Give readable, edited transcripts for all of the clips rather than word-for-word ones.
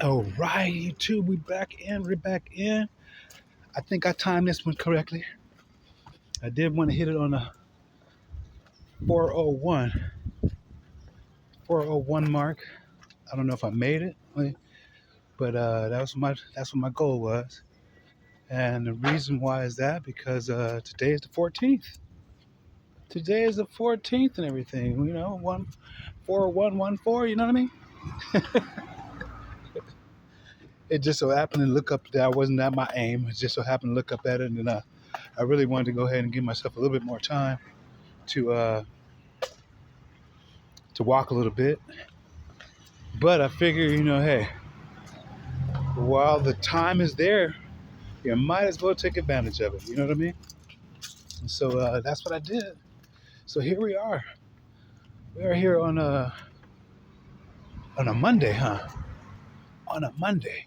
All right, you two, we back in. We're back in. I think I timed this one correctly. I did want to hit it on a 401, 401 mark. I don't know if I made it, but that's what my goal was. And the reason why is that because today is the 14th. Today is the 14th and everything. You know, 14114. You know what I mean? It just so happened to look up that wasn't that my aim. It just so happened to look up at it, and I really wanted to go ahead and give myself a little bit more time to uh, to walk a little bit. But I figure, hey, while the time is there, you might as well take advantage of it. You know what I mean? And so that's what I did. So here we are. We are here on a Monday, huh? On a Monday,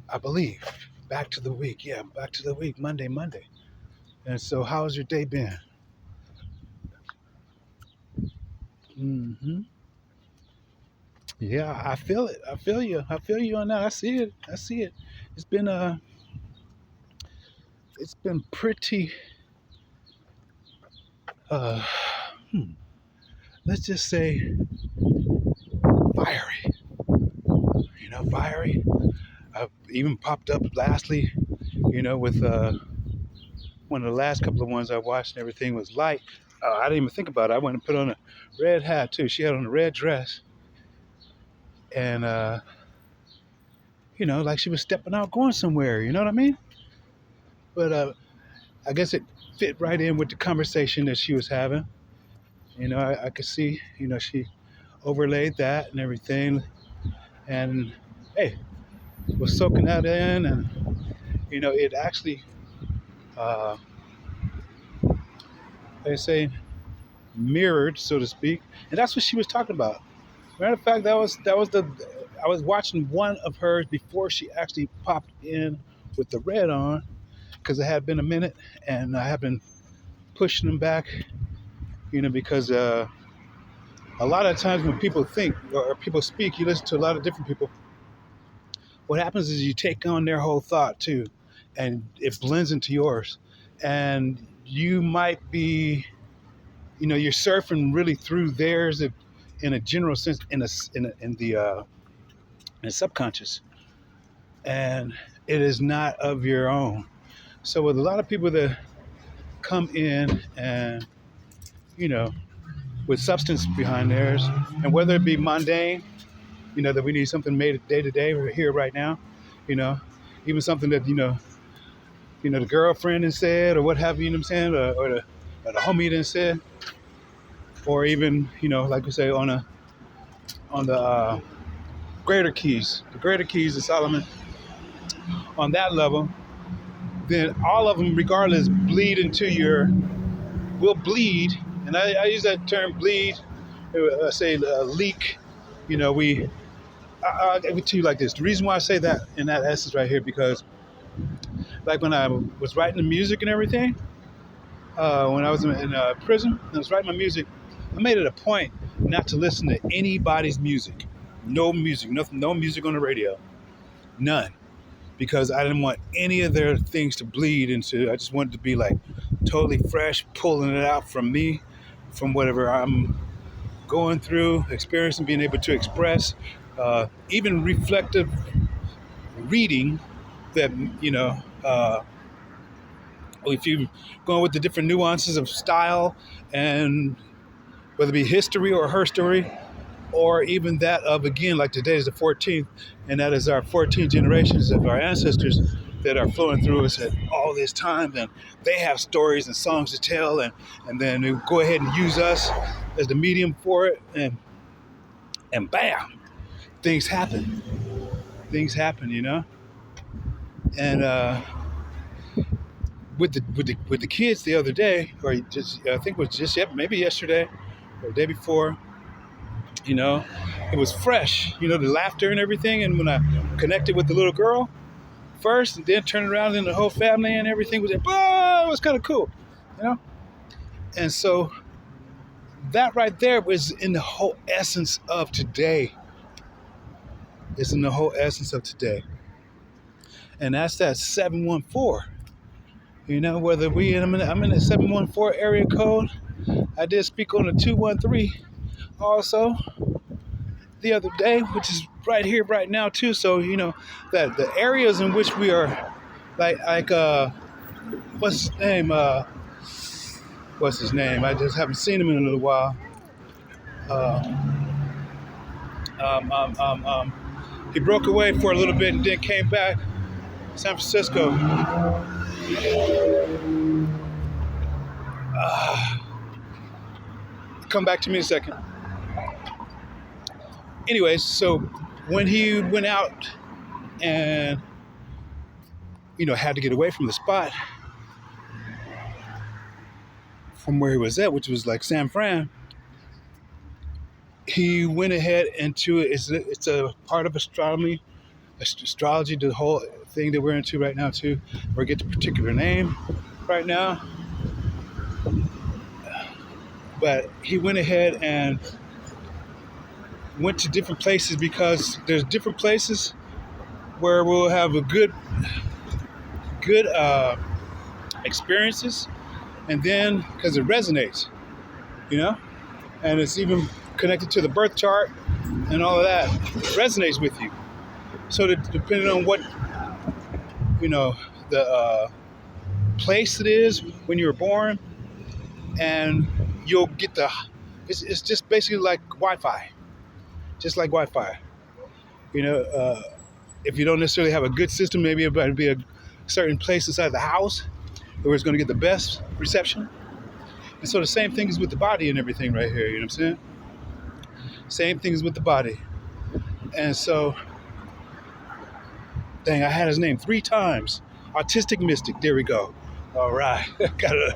I believe. Back to the week. Yeah, back to the week. Monday. And so how's your day been? hmm Yeah, I feel it. I feel you. I feel you on that. I see it. I see it. It's been it's been pretty uh hmm, let's just say fiery. Fiery. I've even popped up lastly, with one of the last couple of ones I watched and everything was light. I didn't even think about it. I went and put on a red hat too. She had on a red dress and like she was stepping out going somewhere, you know what I mean? But I guess it fit right in with the conversation that she was having. I could see, she overlaid that and everything and hey, was soaking that in and it actually uh, they say mirrored, so to speak, and that's what she was talking about. Matter of fact, that was the I was watching one of hers before she actually popped in with the red on because it had been a minute, and I have been pushing them back, because a lot of times when people think or people speak, you listen to a lot of different people. What happens is you take on their whole thought too, and it blends into yours, and you might be you're surfing really through theirs in a general sense in the subconscious, and it is not of your own. So with a lot of people that come in and you know with substance behind theirs, and whether it be mundane, that we need something made day to day or here right now, you know, even something that the girlfriend has said or what have you, you know what I'm saying, or the homie done said, or even like we say on the greater keys of Solomon, on that level, then all of them, regardless, bleed into will bleed. And I use that term bleed, say leak. I'll give it to you like this. The reason why I say that in that essence right here, because like when I was writing the music and everything, when I was in prison, and I was writing my music, I made it a point not to listen to anybody's music. No music, nothing, no music on the radio, none. Because I didn't want any of their things to bleed into. I just wanted to be like totally fresh, pulling it out from me, from whatever I'm going through, experiencing, being able to express, even reflective reading that, if you're going with the different nuances of style and whether it be history or her story, or even that of, again, like today is the 14th, and that is our 14 generations of our ancestors that are flowing through us at all this time, and they have stories and songs to tell, and then they go ahead and use us as the medium for it, and bam, things happen. And with the kids the other day, or just I think it was just maybe yesterday or the day before, it was fresh, the laughter and everything. And when I connected with the little girl first, and then turned around and the whole family and everything was, oh, it was kind of cool, you know? And so that right there was in the whole essence of today. It's in the whole essence of today. And that's that 714. You know, whether I'm in the 714 area code. I did speak on the 213 also the other day, which is right here, right now too. So you know that the areas in which we are, what's his name? What's his name? I just haven't seen him in a little while. Uh, he broke away for a little bit and then came back. San Francisco. Come back to me in a second. Anyways, so when he went out and had to get away from the spot from where he was at, which was like San Fran, he went ahead into it. It's a part of astronomy, astrology, the whole thing that we're into right now too. Forget the particular name right now, but he went ahead and went to different places because there's different places where we'll have a good experiences, and then because it resonates, and it's even connected to the birth chart and all of that, it resonates with you. So that depending on what the place it is when you were born, and you'll get it's just basically like Wi-Fi, just like Wi-Fi. If you don't necessarily have a good system, maybe it might be a certain place inside the house where it's going to get the best reception. And so the same thing is with the body and everything right here, you know what I'm saying? Same thing is with the body. And so, dang, I had his name 3 times. Autistic Mystic, there we go. All right, got an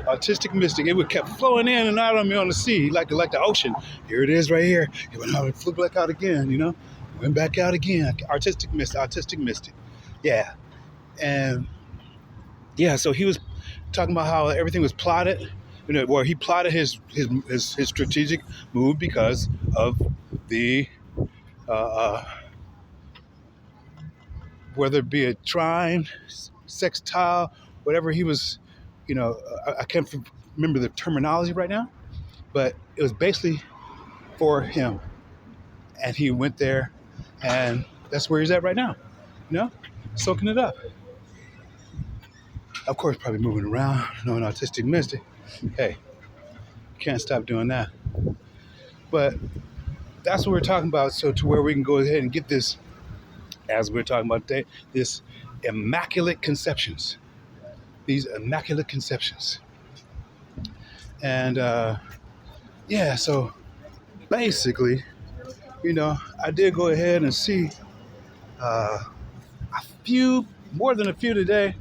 autistic mystic. It would kept flowing in and out on me on the sea, like the ocean. Here it is right here. It went out and flew back out again, Went back out again. Autistic mystic. Yeah. And yeah, so he was talking about how everything was plotted, where he plotted his strategic move because of the whether it be a trine, sextile, whatever he was, I can't remember the terminology right now, but it was basically for him. And he went there, and that's where he's at right now, soaking it up. Of course, probably moving around, an autistic mystic. Hey, can't stop doing that. But that's what we're talking about, so to where we can go ahead and get this, as we're talking about today, this immaculate conceptions. These immaculate conceptions. And so basically, I did go ahead and see more than a few today,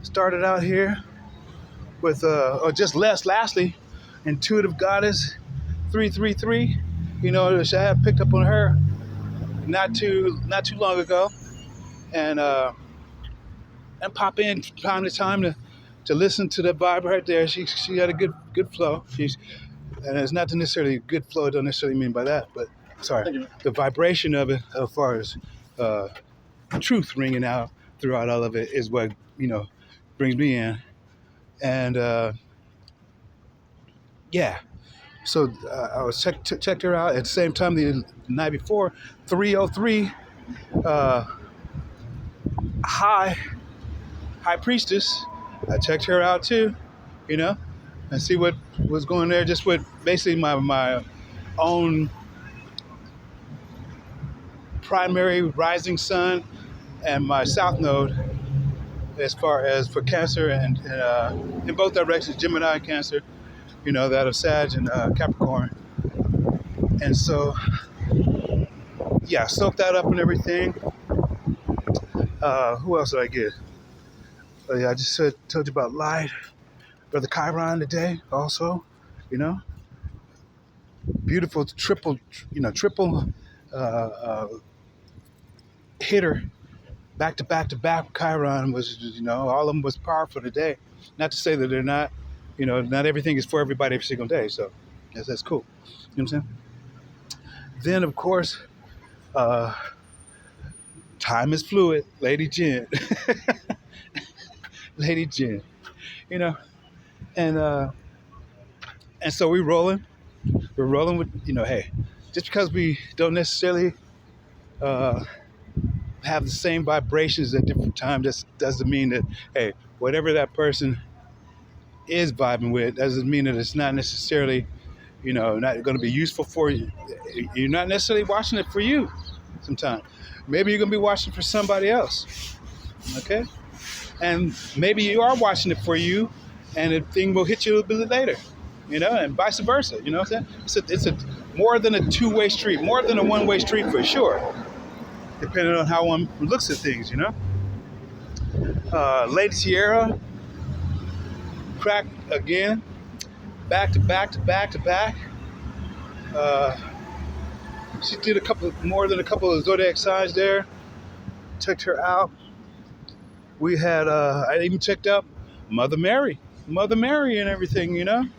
started out here with, lastly, Intuitive Goddess 333, I had picked up on her not too long ago, and pop in time to time to listen to the vibe right there. She got a good flow. And it's not necessarily a good flow. I don't necessarily mean by that, but sorry, the vibration of it, as far as truth ringing out throughout all of it, is what brings me in. And so I was checked her out at the same time the night before. 303 high priestess. I checked her out too, and see what was going there. Just with basically my own primary rising sun and my south node, as far as for Cancer and in both directions, Gemini and Cancer, that of Sag and Capricorn. And so, yeah, soak that up and everything. Who else did I get? Oh, yeah, I just told you about Light, Brother Chiron today also, beautiful triple hitter, back to back. Chiron was, all of them was powerful today. Not to say that they're not, not everything is for everybody every single day. So that's cool. You know what I'm saying? Then, of course, uh, time is fluid, Lady Jen, Lady Jen, you know, and so we're rolling with, hey, just because we don't necessarily uh, have the same vibrations at different times, just doesn't mean that, hey, whatever that person is vibing with doesn't mean that it's not necessarily, not going to be useful for you. You're not necessarily watching it for you sometimes. Maybe you're going to be watching for somebody else, okay? And maybe you are watching it for you, and the thing will hit you a little bit later, and vice versa. You know what I'm saying? It's a more than a two-way street, more than a one-way street for sure, depending on how one looks at things, Lady Sierra cracked again, back to back to back to back. Uh, she did more than a couple of zodiac signs there. Checked her out. We had, I even checked out Mother Mary, and everything, and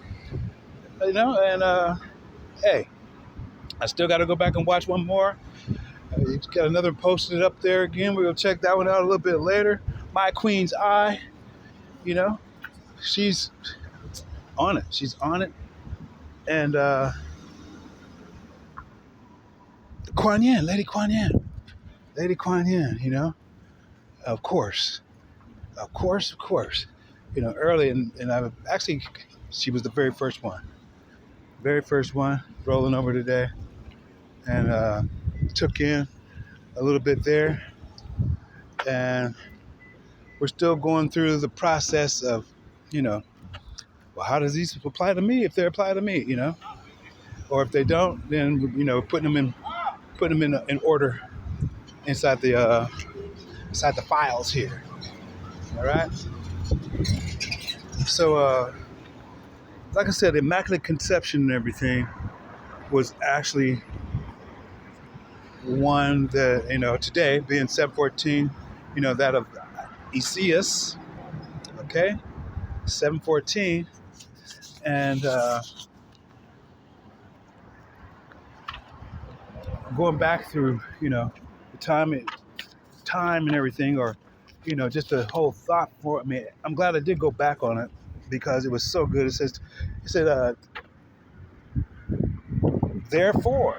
hey, I still got to go back and watch one more. Got another posted up there again. We're gonna check that one out a little bit later. My Queen's Eye, she's on it. She's on it, and Lady Kuan Yin, of course, early, and I actually, she was the very first one rolling over today, and took in a little bit there, and we're still going through the process of, well, how does these apply to me if they apply to me, or if they don't, then putting them in order inside the files here. All right. So, like I said, Immaculate Conception and everything was actually one that, today being 714, that of Eseus, okay, 714, and going back through, the time and everything, or, just the whole thought for me. I'm glad I did go back on it because it was so good. It said, therefore,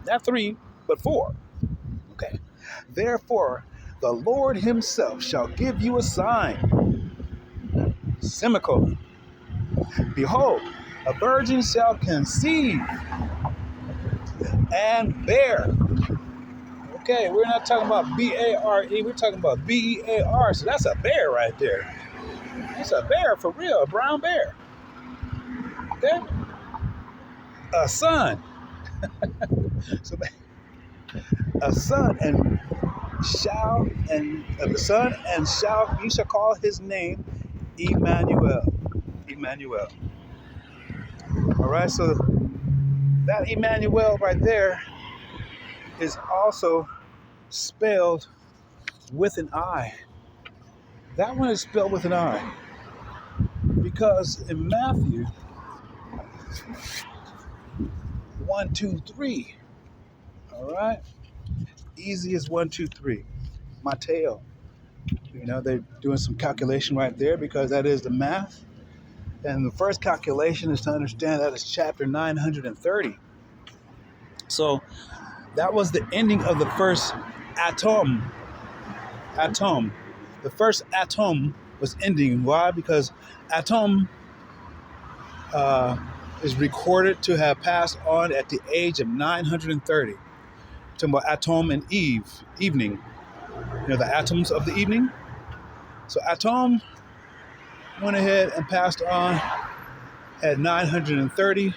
not three, but four. Okay. Therefore, the Lord himself shall give you a sign. Semicolon. Behold, a virgin shall conceive and bear. Okay, we're not talking about B-A-R-E, we're talking about B-E-A-R. So that's a bear right there. It's a bear for real, a brown bear. Okay? A son. So a son and you shall call his name Emmanuel. All right, so that Emmanuel right there is also spelled with an I. That one is spelled with an I because in Matthew 1, 2, 3. All right, easy as 1, 2, 3. Mateo. They're doing some calculation right there because that is the math. And the first calculation is to understand that it's chapter 930. So that was the ending of the first atom. The first atom was ending. Why? Because atom is recorded to have passed on at the age of 930. Talking about atom and evening. The atoms of the evening. So atom went ahead and passed on at 930,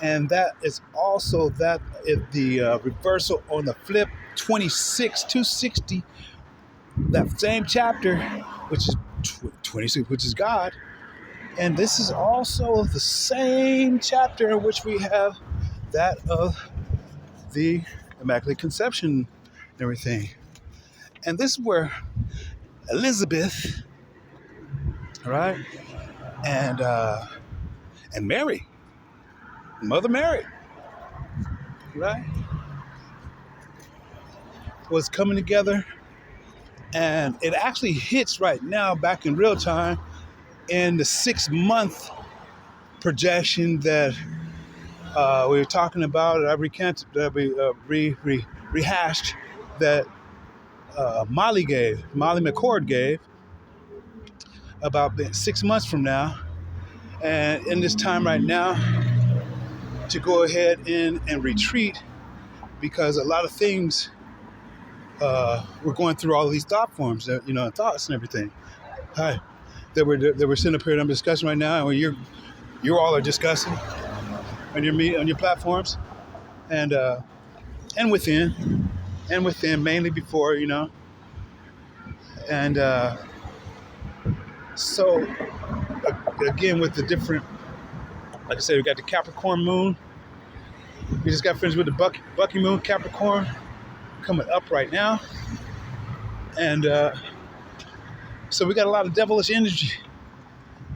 and that is also the reversal on the flip 26 260. That same chapter, which is 26, which is God, and this is also the same chapter in which we have that of the Immaculate Conception and everything. And this is where Elizabeth, right, and Mary, Mother Mary, right, was coming together, and it actually hits right now back in real time in the 6 month projection that we were talking about. I recanted, rehashed that Molly McCord gave about 6 months from now, and in this time right now to go ahead and retreat because a lot of things we're going through all of these thought forms, thoughts and everything. Hi, that we're sitting up here and I'm discussing right now, and when you all are discussing on your platforms, and within mainly before, and so again with the different, like I said, we got the Capricorn moon. We just got finished with the Bucky moon, Capricorn, coming up right now, and so we got a lot of devilish energy.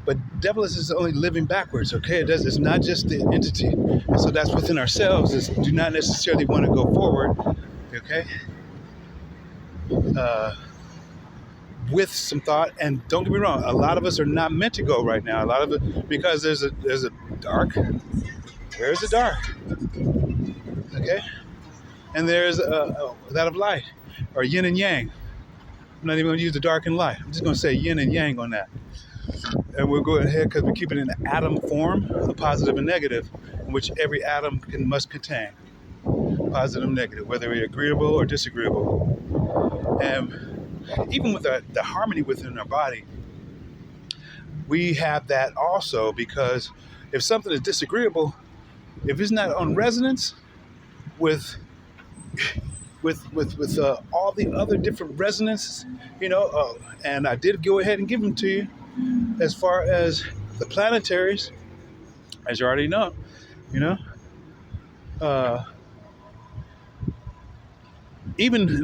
But devilish is only living backwards, okay? It's not just the entity. So that's within ourselves. Is do not necessarily want to go forward, okay? With some thought, and don't get me wrong, a lot of us are not meant to go right now. A lot of it because there's a dark. There's a dark, okay? And there's that of light, or yin and yang. I'm not even going to use the dark and light. I'm just going to say yin and yang on that. And we'll go ahead because we keep it in the atom form, a positive and negative, in which every atom must contain positive and negative, whether we're agreeable or disagreeable. And even with the harmony within our body, we have that also, because if something is disagreeable, if it's not on resonance with all the other different resonances, and I did go ahead and give them to you. As far as the planetaries, as you already know, and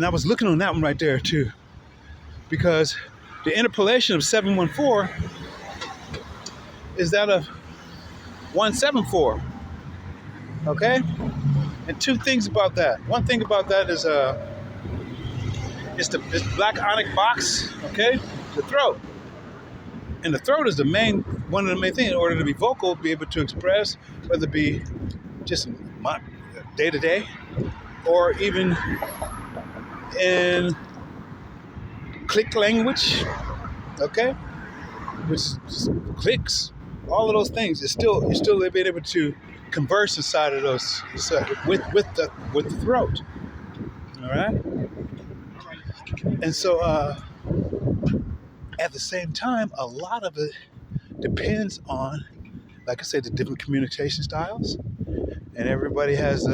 I was looking on that one right there too, because the interpolation of 714 is that of 174, okay? And two things about that. One thing about that is it's the black onyx box, okay? The throat. And the throat is one of the main things in order to be vocal, be able to express, whether it be just day to day, or even in click language, okay, which is just clicks, all of those things. You're still being able to converse inside of those with the throat, all right. And so at the same time, a lot of it depends on, like I said, the different communication styles, and everybody has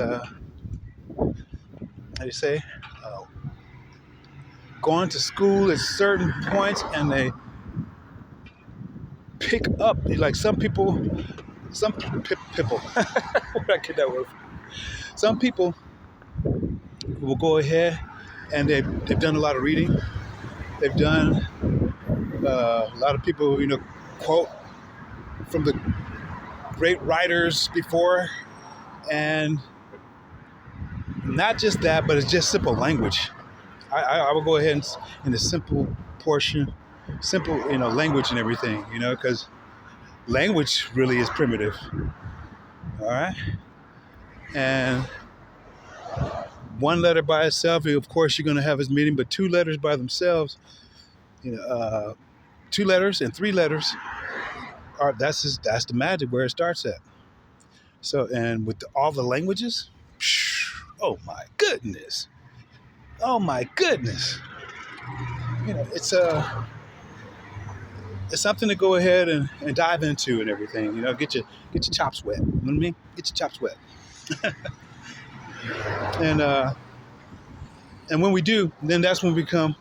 gone to school at certain points, and they pick up, like some people where did I get that word from? Some people will go ahead and they've done a lot of reading. They've done a lot of people, quote from the great writers before, and not just that, but it's just simple language. I will go ahead and in the simple portion, language and everything, because language really is primitive. All right. And one letter by itself, of course, you're going to have its meaning, but two letters by themselves, 2 letters and 3 letters that's the magic where it starts at. So, and with all the languages, oh my goodness. It's something to go ahead and dive into and everything. Get your chops wet. You know what I mean? Get your chops wet. And when we do, then that's when we become,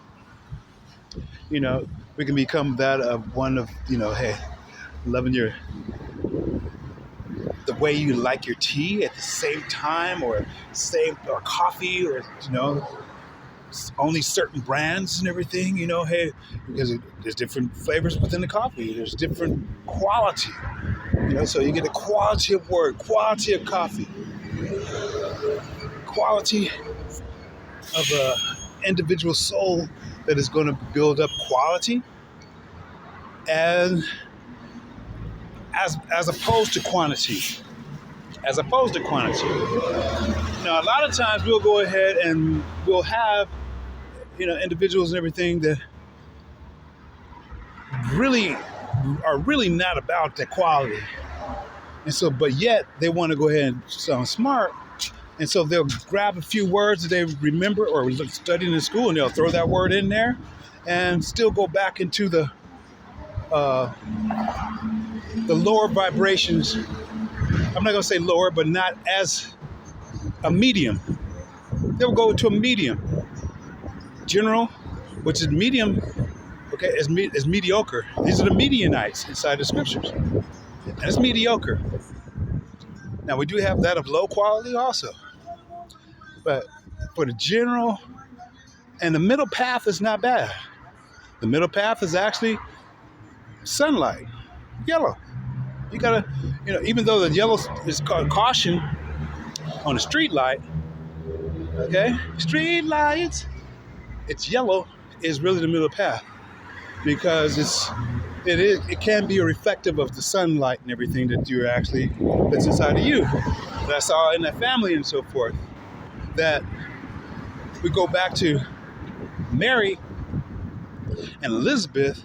we can become that of one of, hey, loving the way you like your tea at the same time, or coffee, or only certain brands and everything, hey, because there's different flavors within the coffee. There's different quality, so you get a quality of word, quality of coffee. quality of a individual soul that is going to build up quality, and as opposed to quantity. As opposed to quantity. Now, a lot of times we'll go ahead and we'll have, individuals and everything that really are really not about that quality. And so, but yet they want to go ahead and sound smart. And so they'll grab a few words that they remember or studied in school, and they'll throw that word in there and still go back into the lower vibrations. I'm not going to say lower, but not as a medium. They'll go to a medium. General, which is medium, okay, is mediocre. These are the medianites inside the scriptures. And it's mediocre. Now, we do have that of low quality also. But for the general, and the middle path is not bad. The middle path is actually sunlight, yellow. You gotta, even though the yellow is called caution on a street light, okay? Street lights, it's yellow is really the middle path because it can be reflective of the sunlight and everything that's inside of you. That I saw in that family and so forth. That we go back to Mary and Elizabeth,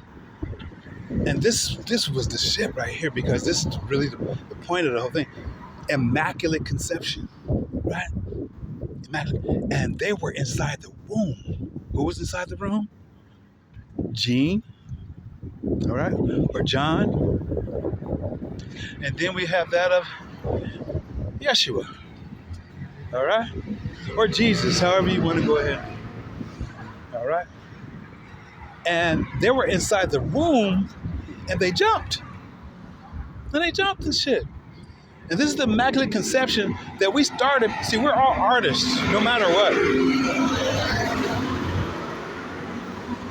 and this was the shit right here, because this is really the point of the whole thing. Immaculate conception, right? Immaculate. And they were inside the womb. Who was inside the room? Jean, all right, or John. And then we have that of Yeshua, all right, or Jesus, however you want to go ahead, all right. And they were inside the womb, and they jumped. And shit. And this is the Immaculate Conception that we started. See, we're all artists, no matter what.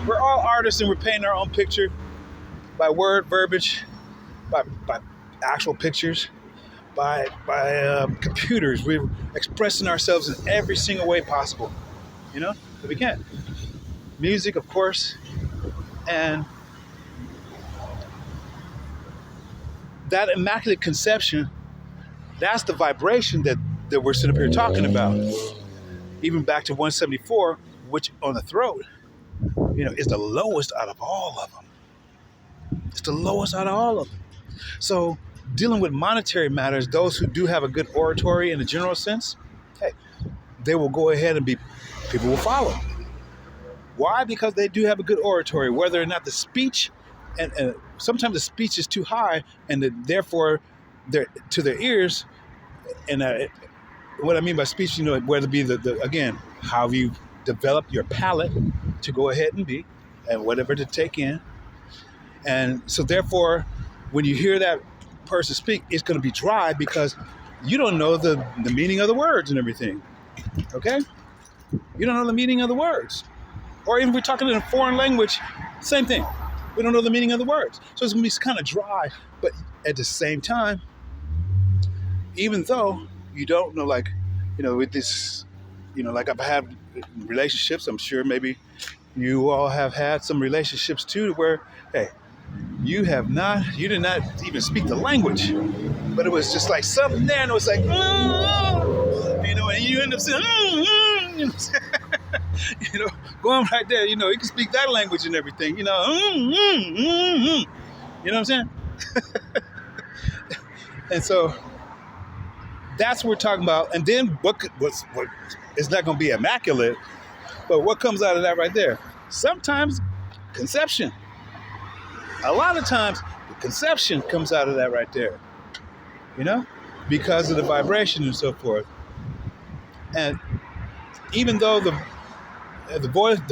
We're all artists, and we're painting our own picture by word, verbiage, by actual pictures, by computers. We're expressing ourselves in every single way possible, but we can. Music, of course, and that Immaculate Conception, that's the vibration that we're sitting up here talking about. Even back to 174, which on the throat, is the lowest out of all of them. It's the lowest out of all of them. So dealing with monetary matters, those who do have a good oratory in a general sense, hey, they will go ahead and people will follow. Why? Because they do have a good oratory, whether or not the speech, and sometimes the speech is too high, and therefore, to their ears, and what I mean by speech, whether it be again, how you develop your palate to go ahead and be, and whatever to take in. And so therefore, when you hear that person speak, it's going to be dry because you don't know the meaning of the words and everything, okay? You don't know the meaning of the words. Or even if we're talking in a foreign language, same thing. We don't know the meaning of the words. So it's going to be kind of dry, but at the same time, even though you don't know, with this, like I've had relationships, I'm sure maybe you all have had some relationships too, where, hey, you did not even speak the language, but it was just like something there, and it was like, and you end up saying, going right there, you can speak that language and everything, you know what I'm saying? And so that's what we're talking about. And then what it's not going to be immaculate, but what comes out of that right there? Sometimes conception. A lot of times the conception comes out of that right there, because of the vibration and so forth. And even though the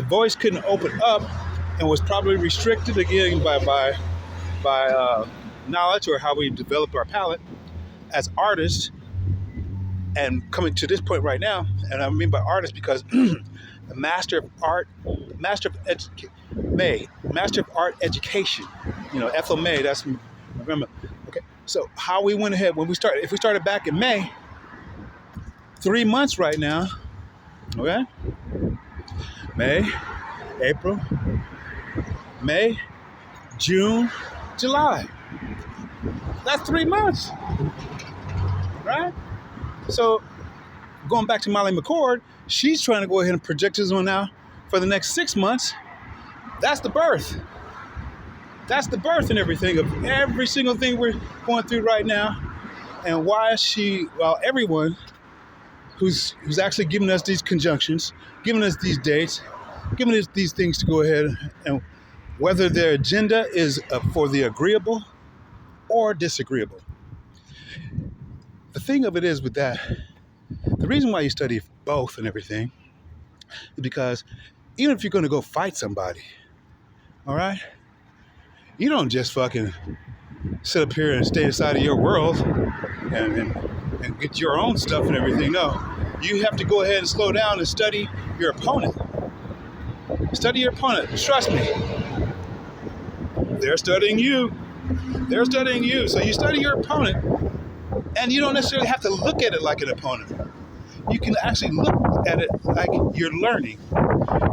voice couldn't open up and was probably restricted again by knowledge or how we develop our palate as artists, and coming to this point right now, and I mean by artist because the master of art education, Ethel May, that's, remember, okay, so how we went ahead, if we started back in May, 3 months right now. Okay, May, April, May, June, July. That's 3 months, right? So going back to Molly McCord, she's trying to go ahead and project this one now for the next 6 months. That's the birth. That's the birth and everything of every single thing we're going through right now. And why everyone who's actually giving us these conjunctions, giving us these dates, giving us these things to go ahead and whether their agenda is for the agreeable or disagreeable. The thing of it is with that, the reason why you study both and everything is because even if you're going to go fight somebody, all right, you don't just fucking sit up here and stay inside of your world and get your own stuff and everything. No, you have to go ahead and slow down and study your opponent. Study your opponent. Trust me. They're studying you. They're studying you. So you study your opponent, and you don't necessarily have to look at it like an opponent. You can actually look at it like you're learning.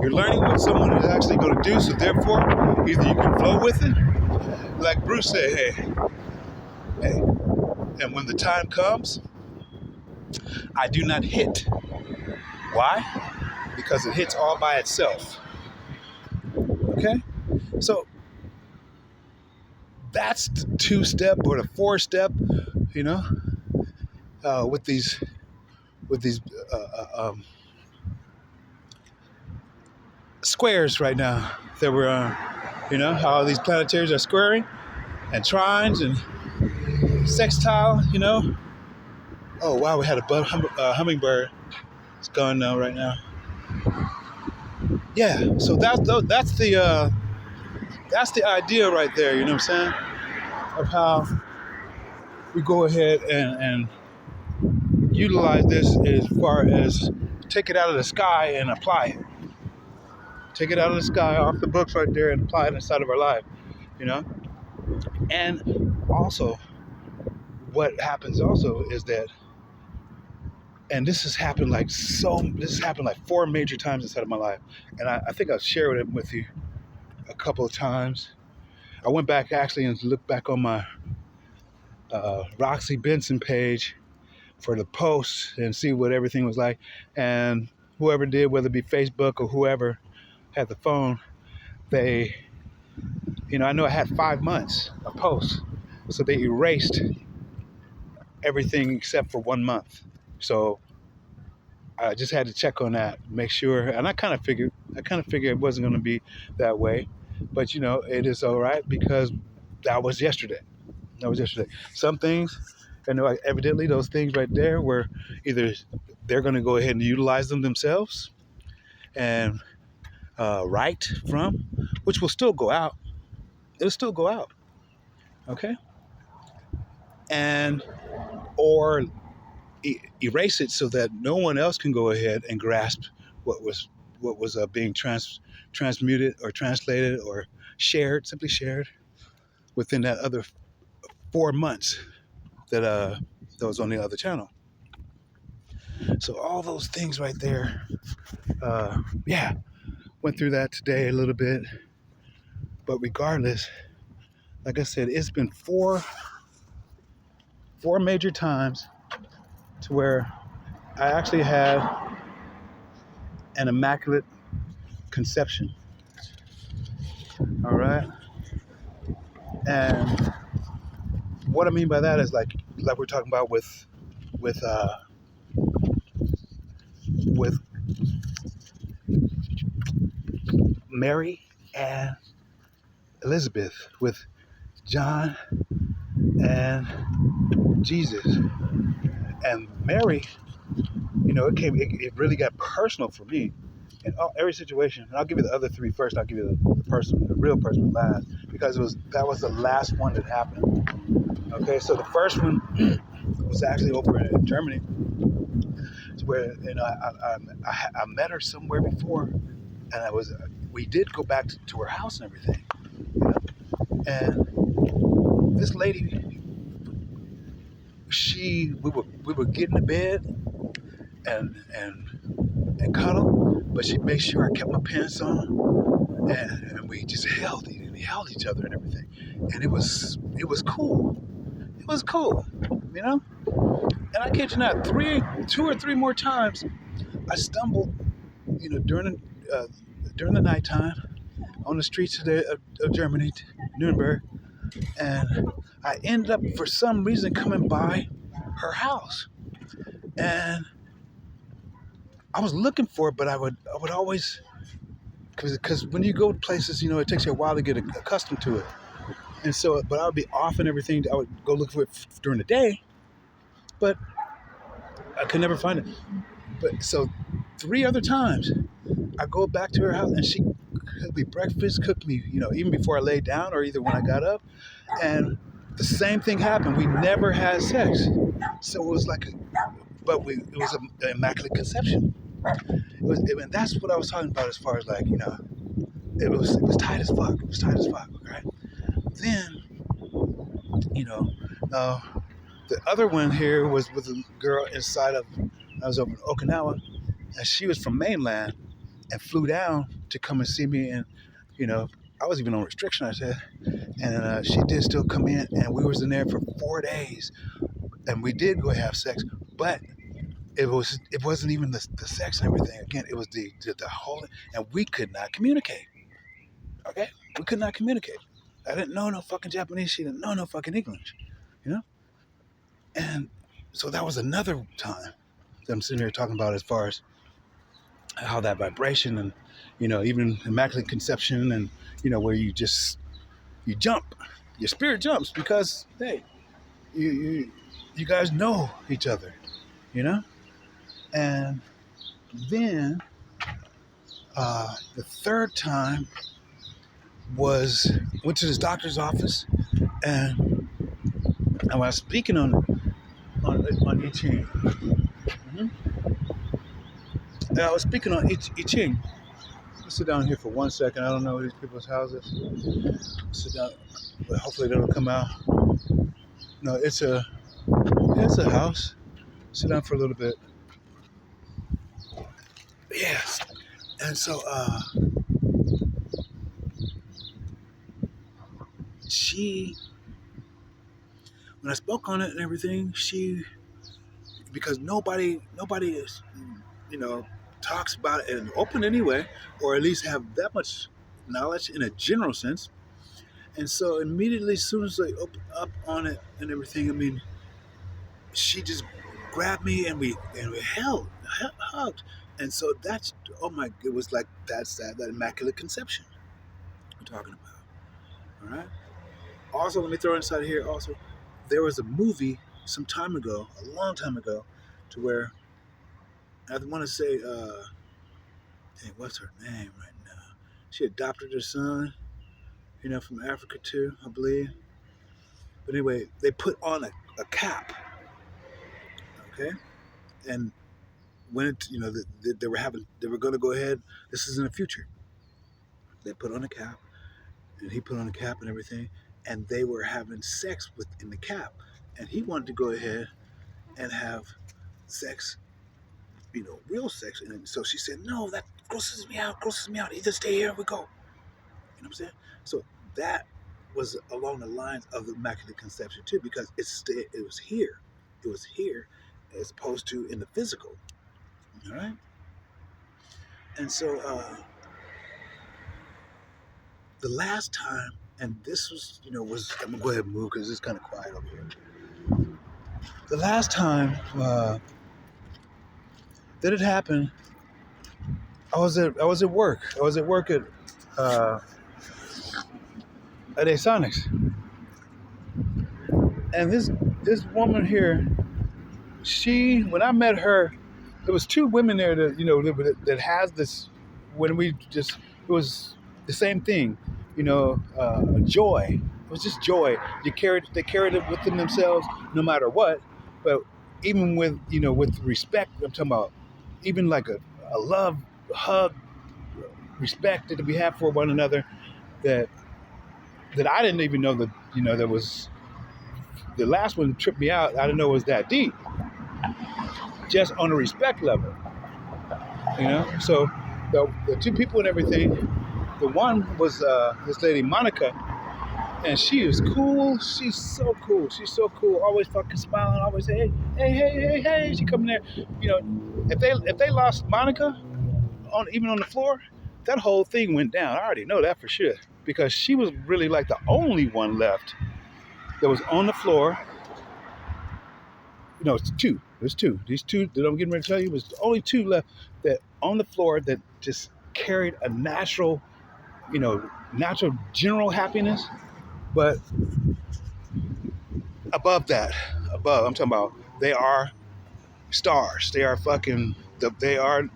You're learning what someone is actually going to do, so therefore, either you can flow with it, like Bruce said, hey, and when the time comes, I do not hit. Why? Because it hits all by itself. Okay? So that's the 2-step or the 4-step, with these squares right now that we're on. How these planetaries are squaring and trines and sextile. Oh wow, we had a hummingbird. It's gone now right now. Yeah, so that's the idea right there. You know what I'm saying? Of how we go ahead and utilize this as far as take it out of the sky and apply it. Take it out of the sky, off the books right there, and apply it inside of our life. And also, what happens also is that, and this has happened like 4 major times inside of my life, and I think I've shared it with you a couple of times. I went back actually and looked back on my Roxy Benson page for the posts and see what everything was like, and whoever did, whether it be Facebook or whoever had the phone, they, I know I had 5 months of posts, so they erased everything except for 1 month. So I just had to check on that, make sure, and I kind of figured it wasn't going to be that way, but it is all right because that was yesterday. Some things, evidently those things right there were either they're going to go ahead and utilize them themselves and write from, which will still go out. It'll still go out, okay, and or erase it so that no one else can go ahead and grasp what was being transmuted or translated or simply shared within that other 4 months that was on the other channel. So all those things right there, went through that today a little bit, but regardless, like I said, it's been four major times to where I actually had an immaculate conception. All right, and what I mean by that is like we're talking about with Mary and Elizabeth, with John and Jesus. And Mary, it really got personal for me in every situation. And I'll give you the other 3 first. I'll give you the real person last, because that was the last one that happened. Okay, so the first one was actually over in Germany, where I met her somewhere before, and we did go back to her house and everything. And this lady, we were getting to bed, and cuddle, but she'd make sure I kept my pants on, and we just held each other and everything, and it was cool. It was cool, you know. And I kid you not, two or three more times, I stumbled, during the nighttime on the streets of Germany, Nuremberg, and I ended up for some reason coming by her house, and I was looking for it, but I would always, because when you go to places, it takes you a while to get accustomed to it, and so, but I would be off and everything. I would go look for it during the day, but I could never find it. But so, three other times, I go back to her house, and she cooked me breakfast, cooked me, even before I laid down, or either when I got up, and the same thing happened. We never had sex, so it was like, it was an immaculate conception. And that's what I was talking about as far as like, it was tight as fuck. It was tight as fuck, right? Then, uh, the other one here was with a girl I was over in Okinawa, and she was from mainland and flew down to come and see me, and I was even on restriction, I said, and she did still come in, and we was in there for 4 days, and we did go have sex, but it wasn't even the sex and everything. Again, it was the whole, and we could not communicate. Okay, we could not communicate. I didn't know no fucking Japanese. She didn't know no fucking English. You know, and so that was another time that I'm sitting here talking about as far as how that vibration and even immaculate conception and where you jump, your spirit jumps because hey, you guys know each other, you know, and then the third time went to this doctor's office, and I was speaking on I Ching. Mm-hmm. And I was speaking on I Ching. Let's sit down here for 1 second. I don't know these people's houses. Sit down, but hopefully they don't come out. No, it's a house. Sit down for a little bit. Yes. And so she, when I spoke on it and everything, because nobody is, talks about it in open anyway, or at least have that much knowledge in a general sense. And so immediately, as soon as I opened up on it and everything, I mean, she just grabbed me and we hugged. And so it was like that immaculate conception we're talking about. All right. Also, let me throw inside here. Also, there was a movie some time ago, a long time ago, to where I want to say, what's her name right now? She adopted her son, from Africa too, I believe. But anyway, they put on a cap, okay, and when they were going to go ahead. This is in the future. They put on a cap, and he put on a cap and everything, and they were having sex within the cap, and he wanted to go ahead and have sex, real sex. And so she said, "No, that grosses me out. Either stay here or we go." You know what I'm saying? So that was along the lines of the Immaculate Conception too, because it was here. It was here as opposed to in the physical. All right? And so the last time, and this was, I'm going to go ahead and move because it's kind of quiet over here. The last time that it happened, I was at work. I was at work at Asonics. And this woman here, when I met her, there was two women there that has this. It was the same thing, joy. It was just joy. They carried it within themselves, no matter what. But even with with respect, I'm talking about, even like a love, hug, respect that we have for one another. That I didn't even know that there was. The last one tripped me out. I didn't know it was that deep. just on a respect level, you know. So the two people and everything. The one was this lady Monica, and she is cool. She's so cool. She's so cool. Always fucking smiling. Always say, hey. She come in there. You know, if they lost Monica even on the floor, that whole thing went down. I already know that for sure because she was really like the only one left that was on the floor. You know, it's two. There's two. These two that I'm getting ready to tell you was the only two left that on the floor that just carried a natural, you know, natural general happiness. But above that, I'm talking about they are stars. They are fucking. They are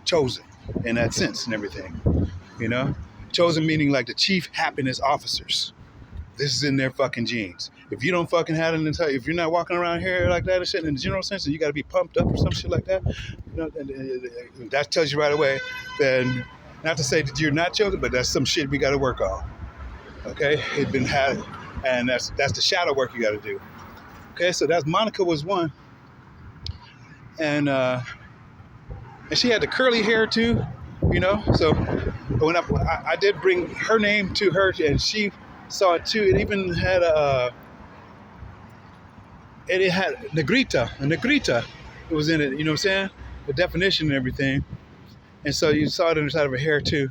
chosen in that sense and everything. You know, chosen meaning like the chief happiness officers. This is in their fucking genes. If you don't fucking have it, if you're not walking around here like that and shit in the general sense, and you got to be pumped up or some shit like that, you know, and that tells you right away. Then, not to say that you're not chosen, but that's some shit we got to work on. Okay, it's been had, and that's the shadow work you got to do. Okay, so that's Monica was one, and she had the curly hair too, you know. So when I did bring her name to her, and she saw it too. It even had it had negrita. A negrita it was in it, you know what I'm saying? The definition and everything. And so you saw it on the side of her hair too.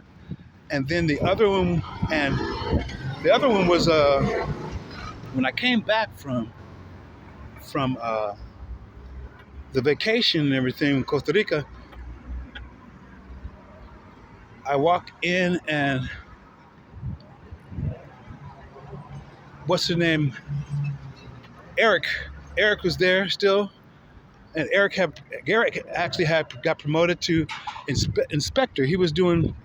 And then the other one was when I came back from the vacation and everything in Costa Rica, I walked in and what's her name? Eric was there still, and Eric actually got promoted to inspector. He was doing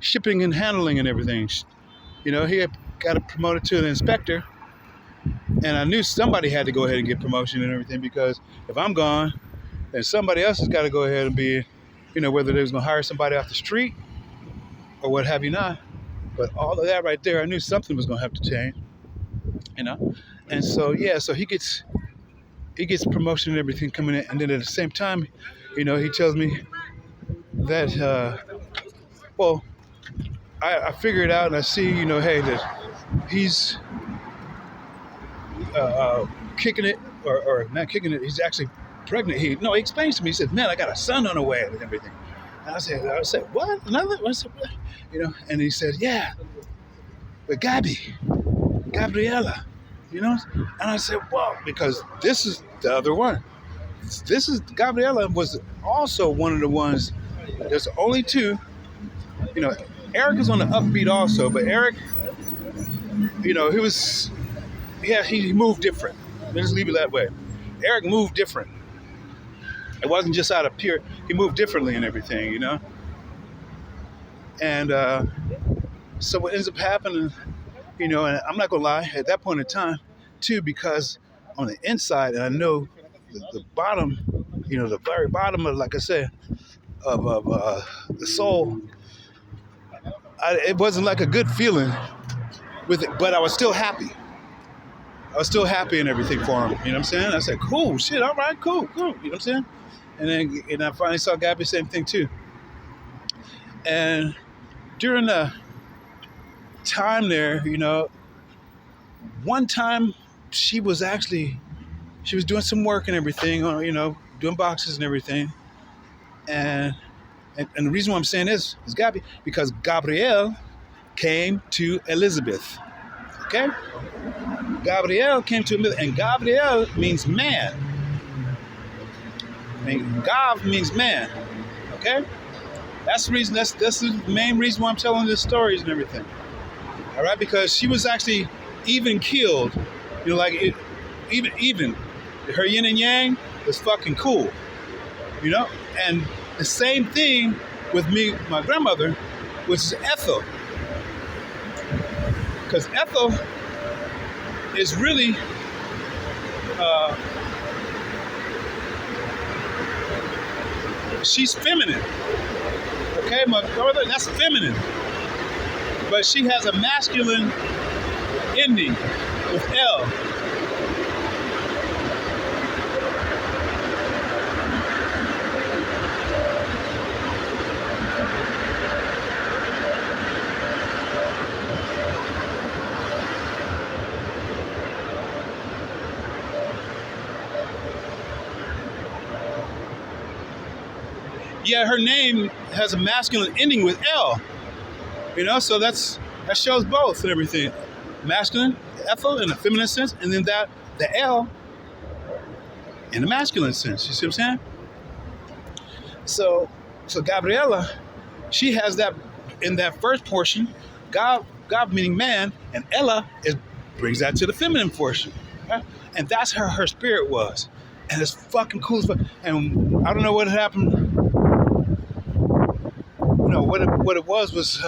shipping and handling and everything. You know, he had got promoted to an inspector, and I knew somebody had to go ahead and get promotion and everything because if I'm gone, then somebody else has got to go ahead and be, you know, whether they was gonna hire somebody off the street or what have you not. But all of that right there, I knew something was gonna have to change. You know, and so yeah, so he gets promotion and everything coming in, and then at the same time, you know, he tells me that well, I figure it out and I see, you know, hey, that he's kicking it or not kicking it. He's actually pregnant. He explains to me. He says, "Man, I got a son on the way and everything." And I said, "What? Another?" I said, "What?" You know, and he said, "Yeah, but Gabriela, you know." And I said, "Well, because this is the other one. This is Gabriela was also one of the ones. There's only two. You know, Eric is on the upbeat also, but Eric, you know, he moved different. Let's leave it that way. Eric moved different. It wasn't just out of pure. He moved differently and everything, you know. And so what ends up happening, you know, and I'm not gonna lie, at that point in time, too, because on the inside, and I know the bottom, you know, the very bottom of, like I said, of the soul, it wasn't like a good feeling with it, but I was still happy. I was still happy and everything for him. You know what I'm saying? I said, cool, shit, all right, cool. You know what I'm saying? And I finally saw Gabby, same thing too. And during the time there, you know, one time she was doing some work and everything, you know, doing boxes and everything. And the reason why I'm saying this is Gabby, because Gabrielle came to Elizabeth. Okay? Gabrielle came to Elizabeth, and Gabrielle means man. I mean, Gav means man. Okay? That's the reason, that's the main reason why I'm telling this stories and everything. All right? Because she was actually even killed. You know, like, even. Her yin and yang was fucking cool. You know? And the same thing with me, my grandmother, which is Ethel. Because Ethel is really she's feminine. Okay, my grandmother, that's feminine. But she has a masculine ending with L. yet her name has a masculine ending with L. So that shows both and everything. Masculine, Ethel in a feminine sense, and then the L in the masculine sense. You see what I'm saying? So Gabriella, she has that in that first portion, God meaning man, and Ella brings that to the feminine portion, right? And that's her spirit was, and it's fucking cool as fuck. And I don't know what happened. What it was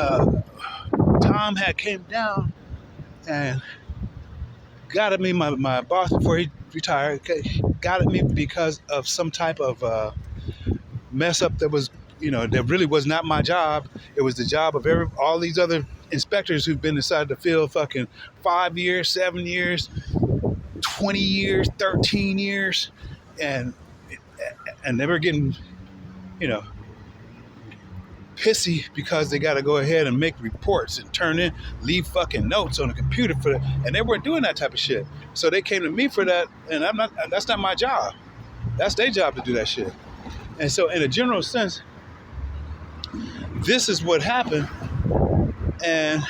Tom had came down and got at me, my boss before he retired, got at me because of some type of mess up that was, that really was not my job. It was the job of all these other inspectors who've been inside the field fucking 5 years, 7 years, 20 years, 13 years, and they were getting, pissy because they got to go ahead and make reports and leave fucking notes on the computer and they weren't doing that type of shit. So they came to me for that, and that's not my job. That's their job to do that shit. And so in a general sense, this is what happened. And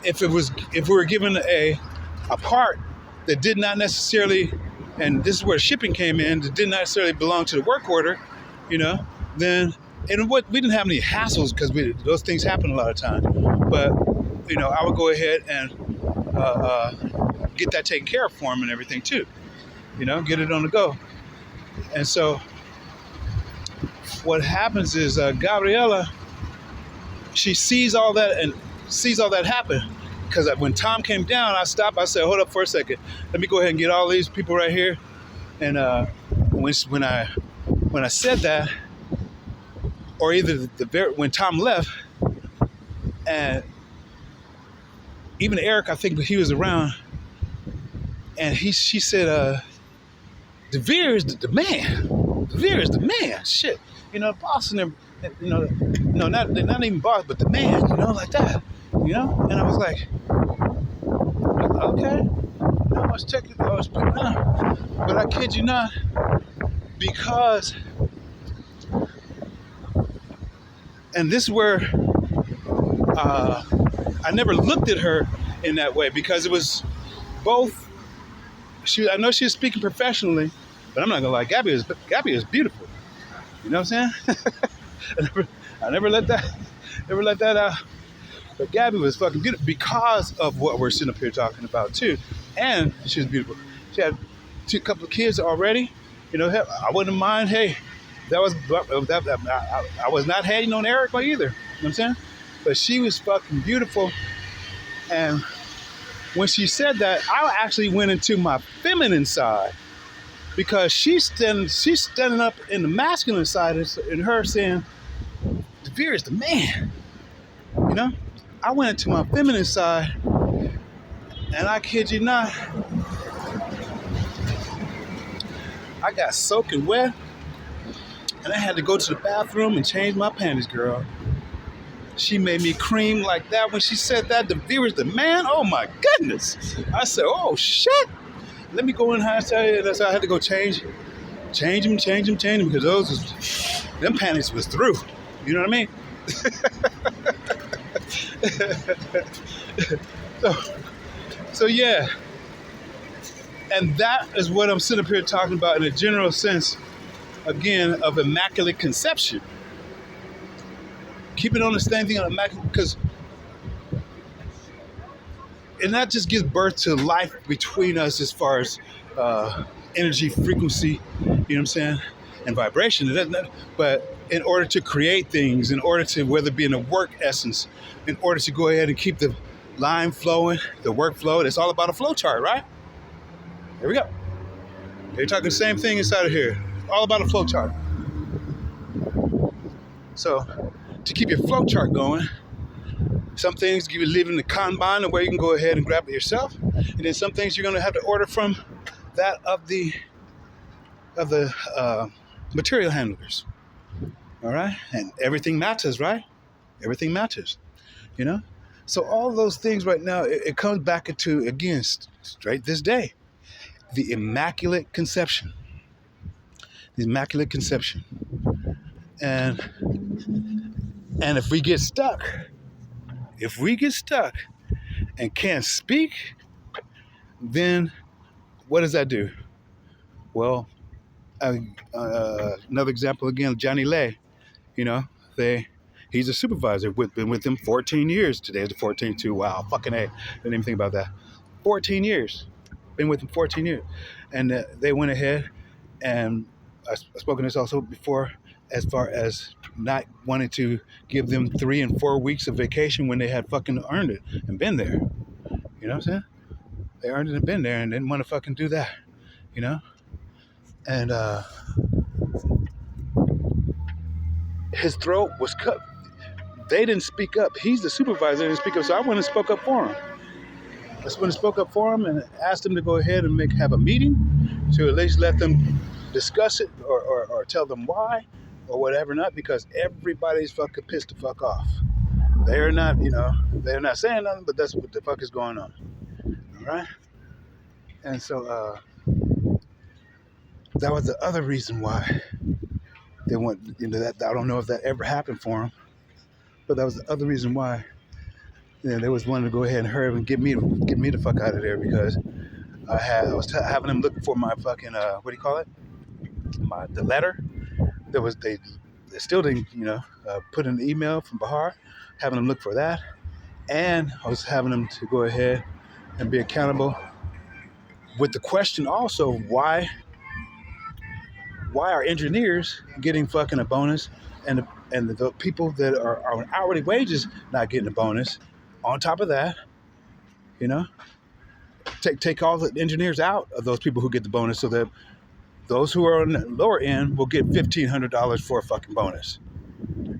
if we were given a part that did not necessarily, and this is where shipping came in, that did not necessarily belong to the work order, then, and we didn't have any hassles because those things happen a lot of times. But, I would go ahead and get that taken care of for him and everything too. Get it on the go. And so what happens is Gabriella, she sees all that happen. Because when Tom came down, I stopped. I said, hold up for a second. Let me go ahead and get all these people right here. And when I said that, or either when Tom left, and even Eric, I think he was around, and she said, DeVere is the man. DeVere is the man. Shit, boss and them, not even boss, but the man, like that, And I was like, okay, I was checking, but I kid you not, because, and this is where I never looked at her in that way, because it was both. I know she was speaking professionally, but I'm not gonna lie, Gabby is beautiful. You know what I'm saying? I never let that out. But Gabby was fucking beautiful because of what we're sitting up here talking about too, and she was beautiful. She had a couple of kids already. I wouldn't mind. Hey, I was not hating on Eric either. You know what I'm saying? But she was fucking beautiful, and when she said that, I actually went into my feminine side, because she's standing up in the masculine side, and her saying, DeVere is the man. I went into my feminine side, and I kid you not, I got soaking wet, and I had to go to the bathroom and change my panties, girl. She made me cream like that when she said that. DeVere is the man. Oh my goodness! I said, oh shit! Let me go in and tell you. That's how I had to go change them, because them panties was through. You know what I mean? So yeah, and that is what I'm sitting up here talking about in a general sense, again, of Immaculate Conception. Keep it on the same thing on Immaculate, because and that just gives birth to life between us as far as energy, frequency, you know what I'm saying, and vibration. But in order to create things, in order to, whether it be in a work essence, in order to go ahead and keep the line flowing, the work flowing, it's all about a flow chart, right? Here we go. They're talking the same thing inside of here. All about a flow chart. So to keep your flow chart going, some things you leave in the Kanban, where you can go ahead and grab it yourself, and then some things you're going to have to order from that of the material handlers. All right, and everything matters, right? Everything matters, So all those things right now, it comes back into, again, straight this day, the Immaculate Conception. the Immaculate Conception. And if we get stuck, and can't speak, then what does that do? Well, another example again, Johnny Lay. You know, he's a supervisor. Been with him 14 years. Today is the 14th too. Wow, fucking A. Didn't even think about that. 14 years. Been with him 14 years. And they went ahead, and I've spoken this also before, as far as not wanting to give them 3 and 4 weeks of vacation when they had fucking earned it and been there. You know what I'm saying? They earned it and been there and didn't want to fucking do that. You know? And his throat was cut. They didn't speak up. He's the supervisor, didn't speak up, so I went and spoke up for him. I went and spoke up for him and asked him to go ahead and have a meeting to at least let them discuss it or tell them why or whatever not, because everybody's fucking pissed the fuck off. They're not saying nothing, but that's what the fuck is going on. All right? And so that was the other reason why they went into that. I don't know if that ever happened for them, but that was the other reason why they was wanting to go ahead and hurry up and get me the fuck out of there, because I was having them look for my fucking what do you call it? The letter. They still didn't put in an email from Bahar, having them look for that, and I was having them to go ahead and be accountable with the question also, why are engineers getting fucking a bonus and the people that are on hourly wages not getting a bonus? On top of that, take all the engineers out of those people who get the bonus, so that those who are on the lower end will get $1,500 for a fucking bonus,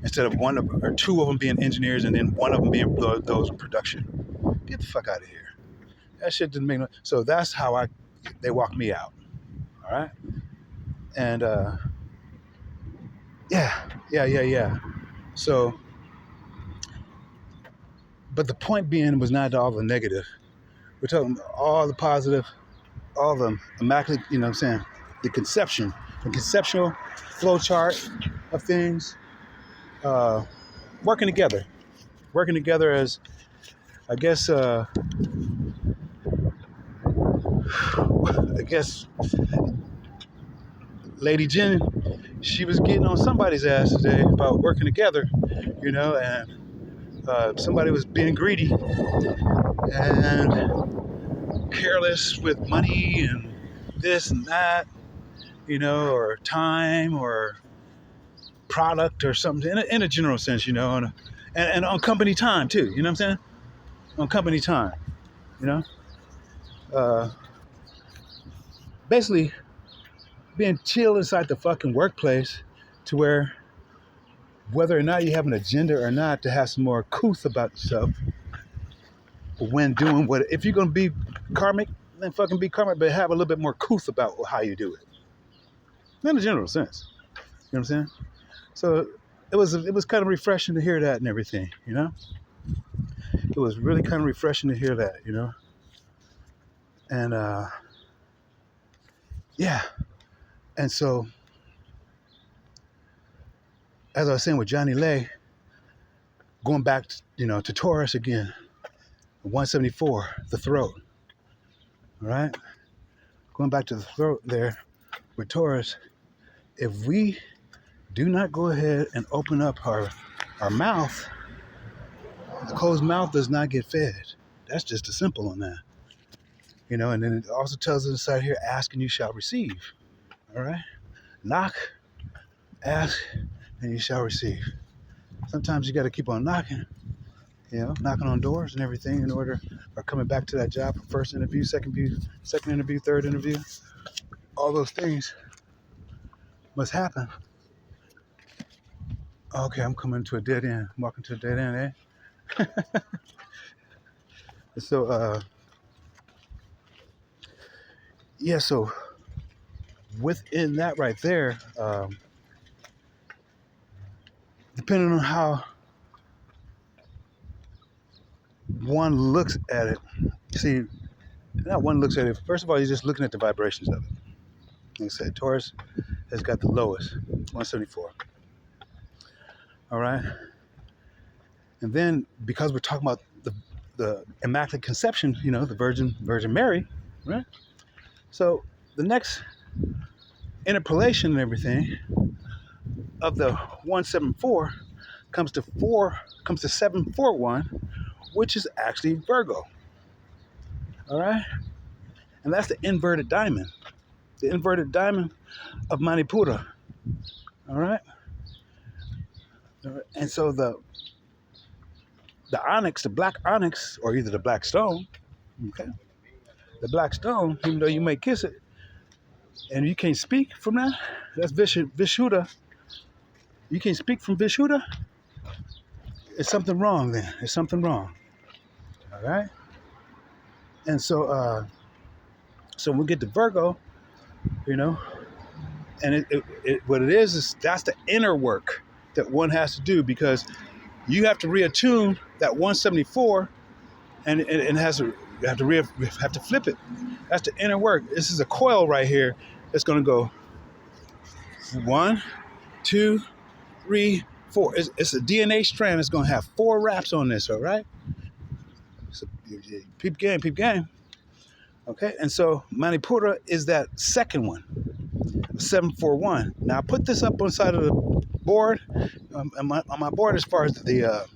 instead of one or two of them being engineers and then one of them being those in production. Get the fuck out of here. That shit didn't make no. So that's how they walked me out. All right. And yeah. So, but the point being was not all the negative. We're talking all the positive, all the immaculate, you know what I'm saying? The conceptual flow chart of things, working together as, I guess Lady Jen, she was getting on somebody's ass today about working together, and somebody was being greedy and careless with money and this and that, or time or product or something in a general sense, and on company time too, you know what I'm saying? On company time, basically being chill inside the fucking workplace, to where whether or not you have an agenda or not, to have some more couth about yourself when doing what. If you're gonna be karmic, then fucking be karmic, but have a little bit more couth about how you do it. In a general sense. You know what I'm saying? So it was kind of refreshing to hear that and everything, It was really kind of refreshing to hear that, And yeah. And so, as I was saying with Johnny Lay, going back, to Taurus again, 174, the throat. All right? Going back to the throat there with Taurus, if we do not go ahead and open up our mouth, the closed mouth does not get fed. That's just a simple on that. And then it also tells us inside here, ask and you shall receive. All right? Knock, ask, and you shall receive. Sometimes you got to keep on knocking, knocking on doors and everything or coming back to that job for first interview, second interview, third interview. All those things must happen. Okay, I'm coming to a dead end. I'm walking to a dead end, eh? So, so within that right there, depending on how one looks at it, see, not one looks at it, first of all, you're just looking at the vibrations of it. Like I said, Taurus has got the lowest, 174. All right. And then because we're talking about the Immaculate Conception, the Virgin Mary, right? So the next interpolation and everything of the 174 comes to 741, which is actually Virgo. All right. And that's the inverted diamond. The inverted diamond of Manipura. All right. And so the onyx, the black onyx, or either the black stone, okay? The black stone, even though you may kiss it, and you can't speak from that, that's Vishuddha. You can't speak from Vishuddha, it's something wrong then. There's something wrong. All right? And so when we get to Virgo, and what it is that's the inner work that one has to do, because you have to reattune that 174, and it has to you have to flip it. That's the inner work. This is a coil right here. It's going to go 1, 2, 3, 4. It's a DNA strand. It's going to have 4 wraps on this. All right. So peep game. Okay. And so Manipura is that second one, 741. Now I put this up on the side of the board, on my board, as far as the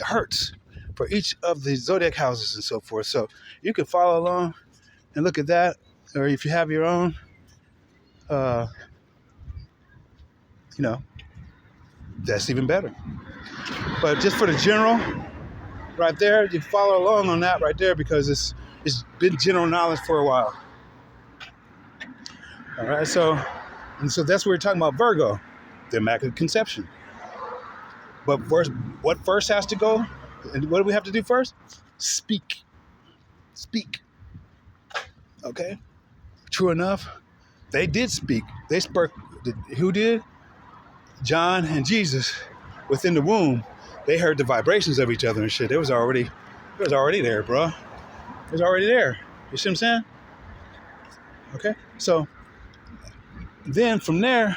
hertz for each of the zodiac houses and so forth. So you can follow along and look at that, or if you have your own, that's even better. But just for the general, right there, you follow along on that right there, because it's been general knowledge for a while. All right, so that's what we're talking about, Virgo, the Immaculate Conception. But first, what first has to go? And what do we have to do first? Speak. Okay? True enough, they did speak. They spoke. Who did? John and Jesus, within the womb, they heard the vibrations of each other and shit. It was already there, bro. It was already there. You see what I'm saying? Okay? So then from there,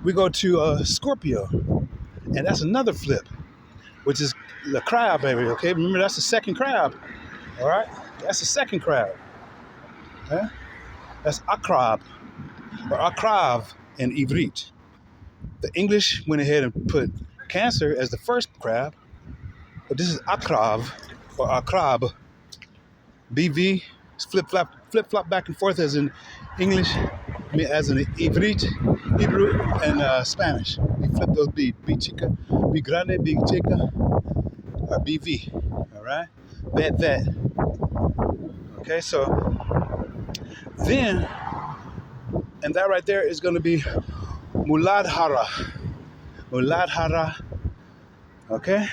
we go to Scorpio. And that's another flip, which is the crab, baby, okay? Remember, that's the second crab, all right? That's the second crab. Okay? That's Akrab, or Akrav in Ivrit. The English went ahead and put Cancer as the first crab, but this is Akrav, or Akrab. BV, flip-flop back and forth as in English, as in Ivrit, Hebrew, and Spanish. You flip those B chica, B grande, B chica, or BV, all right? Vet. Okay, so then, and that right there is going to be Muladhara, okay?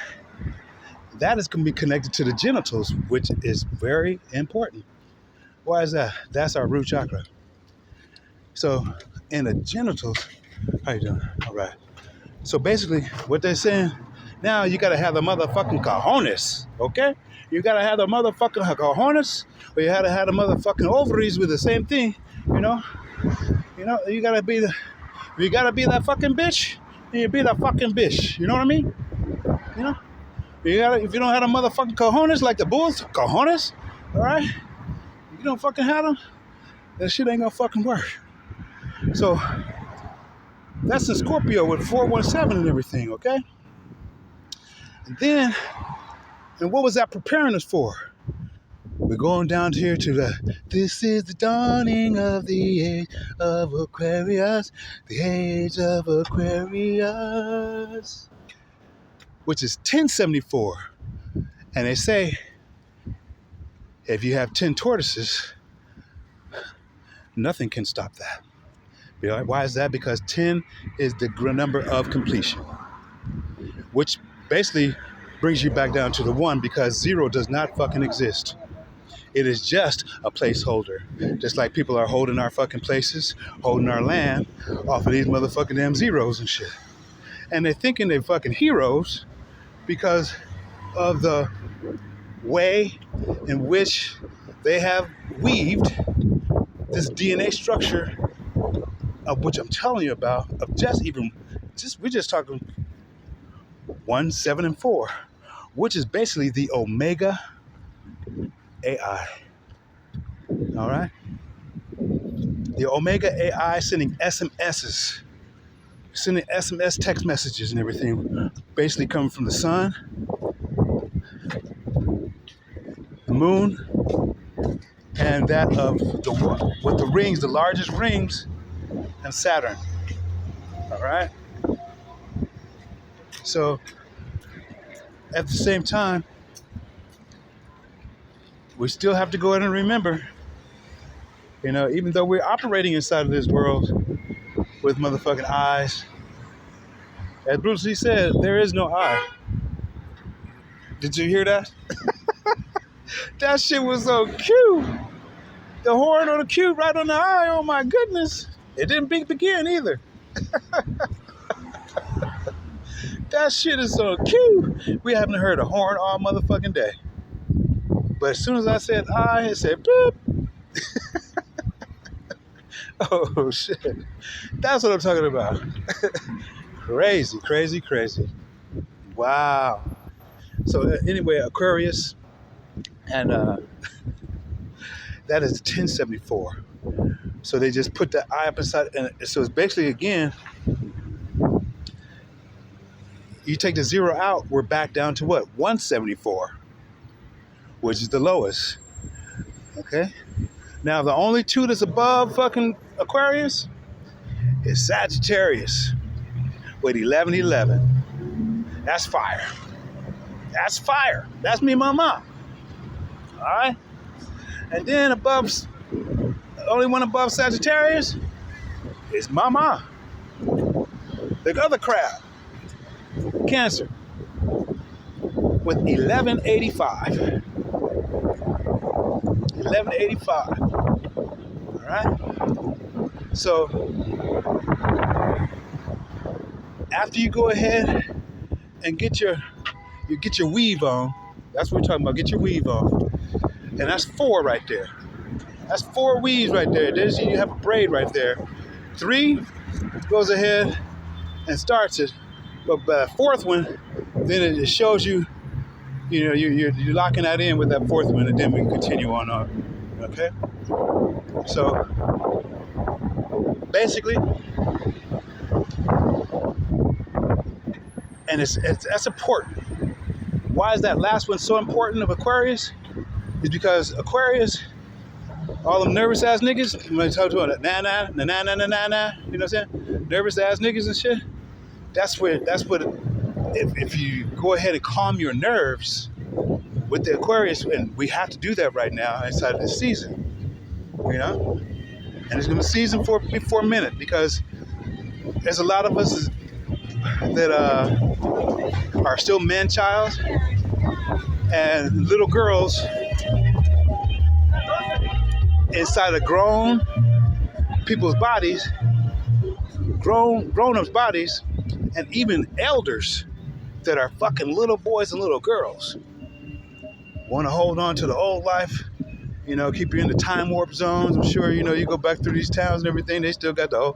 That is going to be connected to the genitals, which is very important. Why is that? That's our root chakra. So in the genitals, how you doing? All right. So basically what they're saying, now you got to have the motherfucking cojones, okay? You got to have the motherfucking cojones, or you had to have the motherfucking ovaries with the same thing, you got to be that fucking bitch, and you be that fucking bitch, you know what I mean? If you don't have the motherfucking cojones, like the bulls, cojones, all right? If you don't fucking have them, that shit ain't gonna fucking work. So that's the Scorpio with 417 and everything, okay? And what was that preparing us for? We're going down here to this is the dawning of the age of Aquarius, the age of Aquarius, which is 1074. And they say, if you have 10 tortoises, nothing can stop that. Why is that? Because 10 is the number of completion, which basically brings you back down to the 1, because 0 does not fucking exist. It is just a placeholder. Just like people are holding our fucking places, holding our land off of these motherfucking damn zeros and shit. And they're thinking they're fucking heroes because of the way in which they have weaved this DNA structure of which I'm telling you about, of we're just talking 1, 7, and 4, which is basically the Omega AI. All right? The Omega AI sending SMS text messages and everything, basically coming from the sun, the moon, and that of with the rings, the largest rings, and Saturn. All right? So at the same time, we still have to go in and remember, even though we're operating inside of this world with motherfucking eyes, as Bruce Lee said, there is no I. Did you hear that? That shit was so cute. The horn on the cute, right on the eye. Oh my goodness. It didn't begin either. That shit is so cute. We haven't heard a horn all motherfucking day. But as soon as I said I, it said boop. Oh shit. That's what I'm talking about. Crazy, crazy, crazy. Wow. So anyway, Aquarius, and that is 1074. So they just put the eye up inside, and so it's basically, again, you take the 0 out, we're back down to what? 174, which is the lowest. Okay? Now, the only 2 that's above fucking Aquarius is Sagittarius with 1111. That's fire. That's fire. That's me and my mom. All right? And then the only one above Sagittarius is Mama. The other crab, Cancer, with 1185. 1185. All right? So, after you go ahead and get your weave on, that's what we're talking about, get your weave on. And that's 4 right there. That's 4 weaves right there. You have a braid right there. 3 goes ahead and starts it. But the 4th one, then it shows you, you're locking that in with that 4th one, and then we can continue on. Okay? So, basically, and that's important. Why is that last one so important of Aquarius? Is because Aquarius, all them nervous ass niggas, when I talk to them, nah, you know what I'm saying? Nervous ass niggas and shit. That's what, if you go ahead and calm your nerves with the Aquarius, and we have to do that right now inside of this season, And it's going to be season for a minute, because there's a lot of us that are still man-child, and little girls inside of grown people's bodies, grown-ups' bodies, and even elders that are fucking little boys and little girls want to hold on to the old life, keep you in the time warp zones. I'm sure, you go back through these towns and everything, they still got the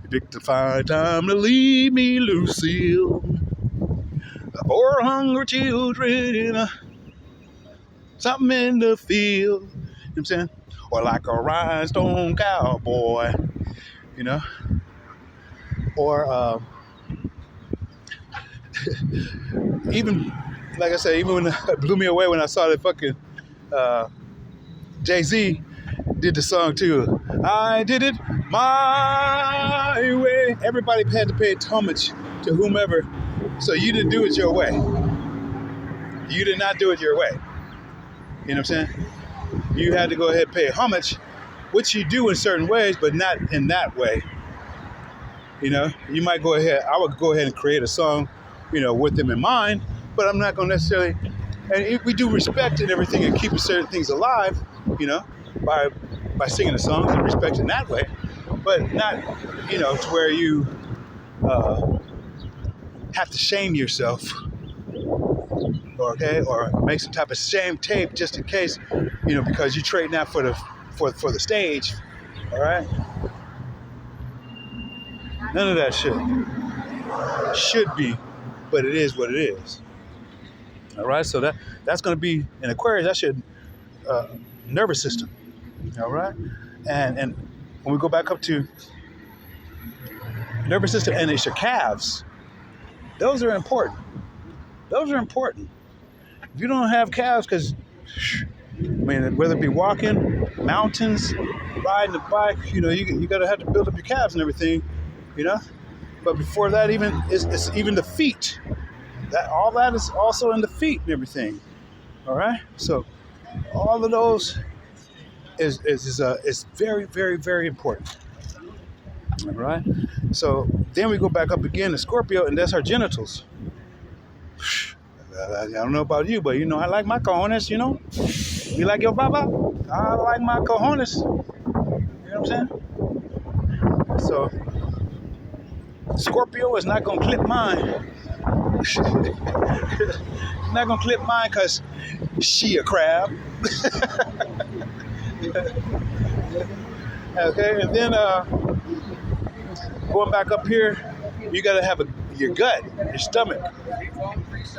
dignified time to leave me, Lucille. Four hungry children, something in the field. You know what I'm saying? Or like a rhinestone cowboy, Or even, like I said, even when it blew me away when I saw that fucking Jay-Z did the song too. I did it my way. Everybody had to pay homage to whomever. So you didn't do it your way. You did not do it your way. You know what I'm saying? You had to go ahead and pay homage, which you do in certain ways, but not in that way. You might go ahead, I would go ahead and create a song, with them in mind, but I'm not going to necessarily, and we do respect and everything and keeping certain things alive, by singing the songs and respecting that way, but not, to where you have to shame yourself, or make some type of shame tape just in case, because you're trading out for for the stage. All right, none of that shit should be, but it is what it is. All right, so that's going to be an Aquarius. That's your uh, nervous system. All right, and when we go back up to nervous system, and it's your calves. Those are important. Those are important. If you don't have calves, because I mean, whether it be walking, mountains, riding a bike, you gotta have to build up your calves and everything, you know. But before that, even it's even the feet. That all that is also in the feet and everything. All right. So all of those is very, very, very important. All right. So then we go back up again to Scorpio, and that's our genitals. I don't know about you, but I like my cojones. You like your baba? I like my cojones. You know what I'm saying? So Scorpio is not gonna clip mine. Not gonna clip mine because she a crab. Okay, and then going back up here, you gotta have your gut, your stomach,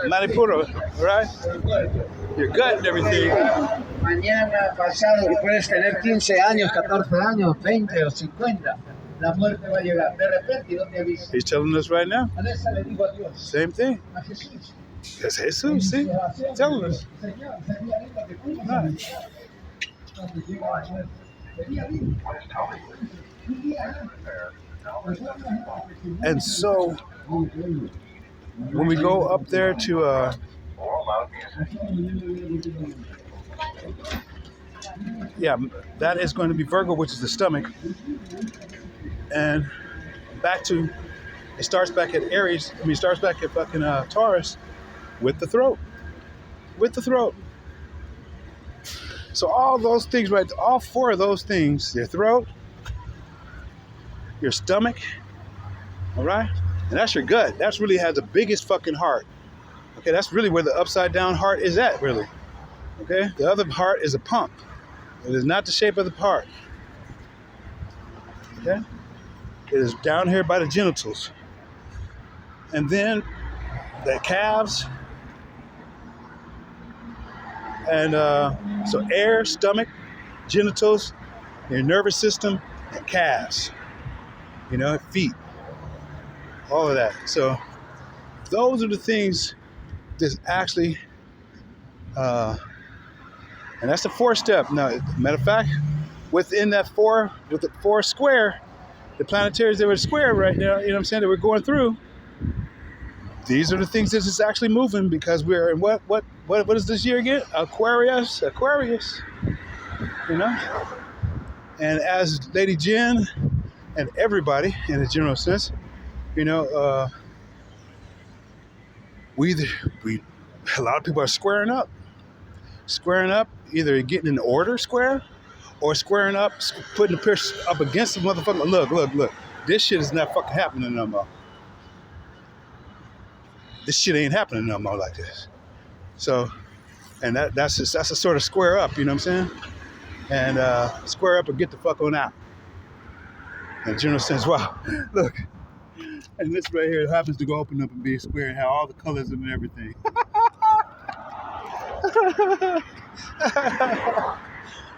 Manipura, right? Your gut and everything. Mañana, pasado, que puedes tener 15 años, 14 años, 20 o 50. La muerte va a llegar de repente y no te avisa. He's telling us right now. A esa le digo a Dios. Same thing. A Jesús. That's Jesus, see? Telling us. Right. And so, when we go up there to yeah, that is going to be Virgo, which is the stomach. And it starts back at Aries. I mean, it starts back at fucking Taurus with the throat. With the throat. So all those things, right? All four of those things, your throat, your stomach, all right? And that's your gut. That's really has the biggest fucking heart. Okay, that's really where the upside down heart is at, really. Okay? The other heart is a pump. It is not the shape of the heart. Okay? It is down here by the genitals. And then the calves. And so air, stomach, genitals, your nervous system, and calves. Feet. All of that. So those are the things that's actually, and that's the fourth step. Now, matter of fact, within that with the four square, the planetaries that were square right now, you know what I'm saying, that we're going through, these are the things that is actually moving because we're in what is this year again? Aquarius, And as Lady Jen and everybody in a general sense, a lot of people are squaring up, either getting an order square or squaring up, putting the pierce up against the motherfucker. Look, this shit is not fucking happening no more. This shit ain't happening no more like this. So, and that's a sort of square up, you know what I'm saying? And square up or get the fuck on out. In a general sense, wow, look. And this right here happens to go open up and be a square and have all the colors and everything.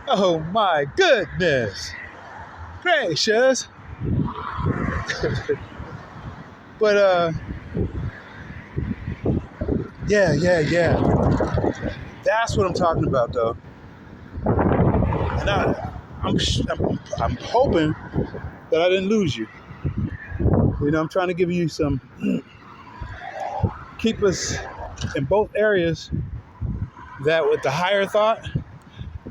Oh my goodness gracious. But yeah. That's what I'm talking about, though. And I'm hoping that I didn't lose you. I'm trying to give you some, keep us in both areas, that with the higher thought,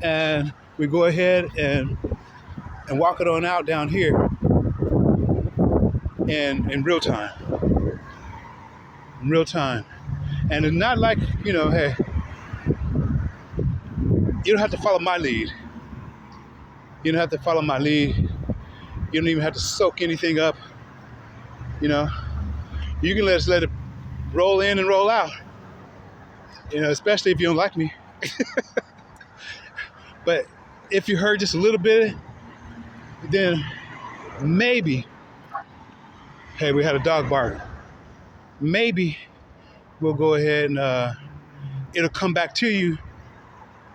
and we go ahead and walk it on out down here in real time. In real time. And it's not like, hey, you don't have to follow my lead. You don't have to follow my lead. You don't even have to soak anything up. You can let it roll in and roll out. Especially if you don't like me. But if you heard just a little bit, then maybe, hey, we had a dog bark. Maybe we'll go ahead and it'll come back to you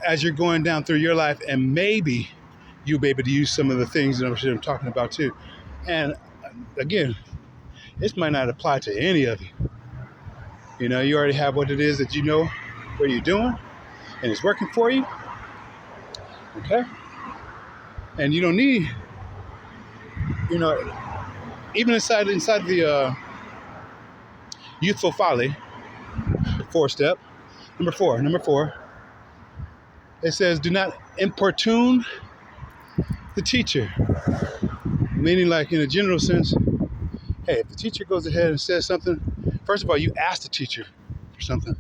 as you're going down through your life, and maybe you'll be able to use some of the things that I'm talking about too. And again, this might not apply to any of you. You know, you already have what it is that you know what you're doing, and it's working for you. Okay? And you don't need, you know, even inside the youthful folly, 4-step, number four, it says, do not importune the teacher. Meaning, like, in a general sense, hey, if the teacher goes ahead and says something, first of all, you ask the teacher for something.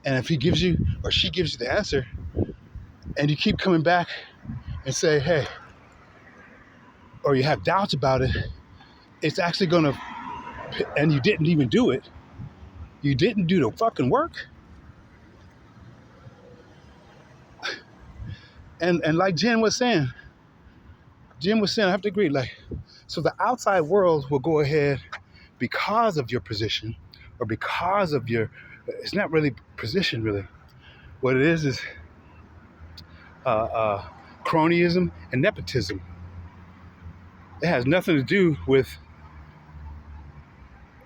And if he gives you, or she gives you the answer, and you keep coming back and say, hey, or you have doubts about it, it's actually gonna, and you didn't even do it. You didn't do the fucking work. And like Jen was saying, I have to agree, like, so the outside world will go ahead because of your position, or because of your, it's not really position, really. What it is cronyism and nepotism. It has nothing to do with,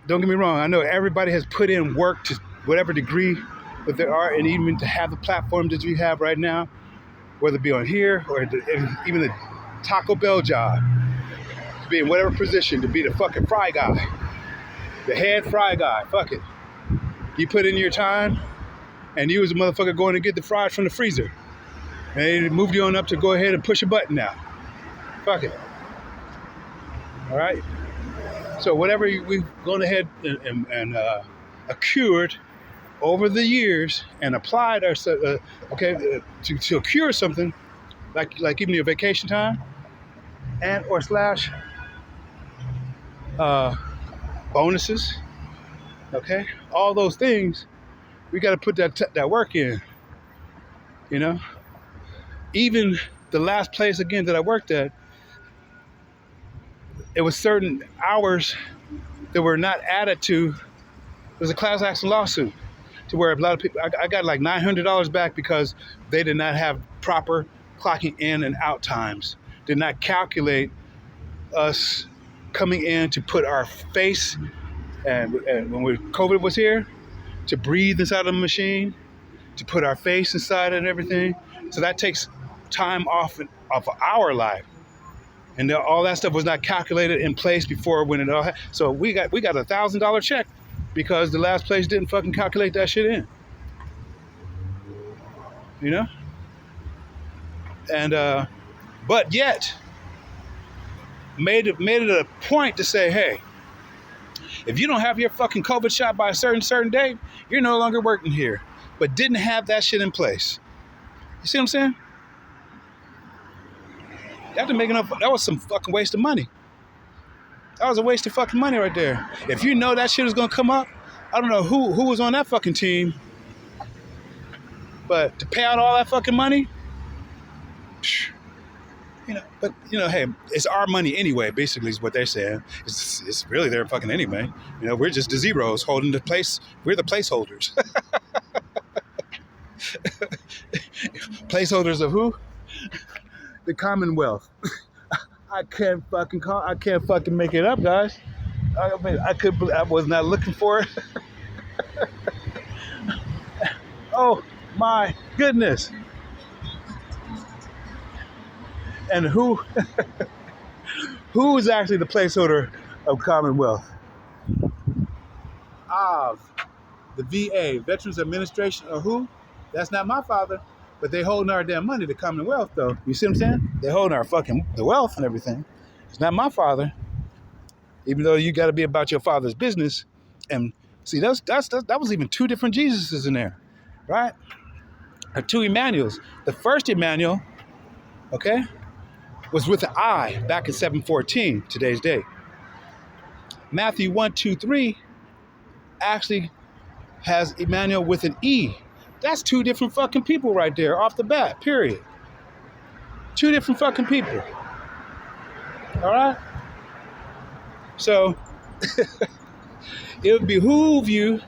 don't get me wrong, I know everybody has put in work to whatever degree that there are, and even to have the platform that we have right now, whether it be on here or even the Taco Bell job, to be in whatever position, to be the fucking fry guy, the head fry guy, fuck it. You put in your time, and you was a motherfucker going to get the fries from the freezer. And they moved you on up to go ahead and push a button now. Fuck it. All right? So whatever we've gone ahead and accrued over the years and applied ourselves, to accrue something, like even your vacation time, and or slash bonuses, okay? All those things, we got to put that work in, you know? Even the last place, again, that I worked at, it was certain hours that were not added to. It was a class action lawsuit to where a lot of people, I got like $900 back because they did not have proper clocking in and out times, did not calculate us coming in to put our face, and when COVID was here, to breathe inside of the machine, to put our face inside it and everything. So that takes time off of our life. And all that stuff was not calculated in place before when it all so we got $1,000 check because the last place didn't fucking calculate that shit in. You know? And but yet made it a point to say, hey, if you don't have your fucking COVID shot by a certain date, you're no longer working here. But didn't have that shit in place. You see what I'm saying? That was some fucking waste of money. That was a waste of fucking money right there. If you know that shit is gonna come up, I don't know who was on that fucking team, but to pay out all that fucking money, you know. But you know, hey, it's our money anyway. Basically, is what they're saying. It's really their fucking anyway. You know, we're just the zeros holding the place. We're the placeholders. Placeholders of who? The Commonwealth. I can't fucking make it up, guys. I was not looking for it. Oh my goodness. And who is actually the placeholder of Commonwealth? The VA, Veterans Administration, or who? That's not my father. But they holding our damn money, the Commonwealth, though. You see what I'm saying? They holding our the wealth and everything. It's not my father. Even though you got to be about your father's business. And see, that was even two different Jesuses in there, right? Or two Emmanuels. The first Emmanuel, okay, was with an I back in 714, today's date. Matthew 1, 2, 3 actually has Emmanuel with an E. That's two different fucking people right there off the bat, period. Two different fucking people. All right? So it would behoove you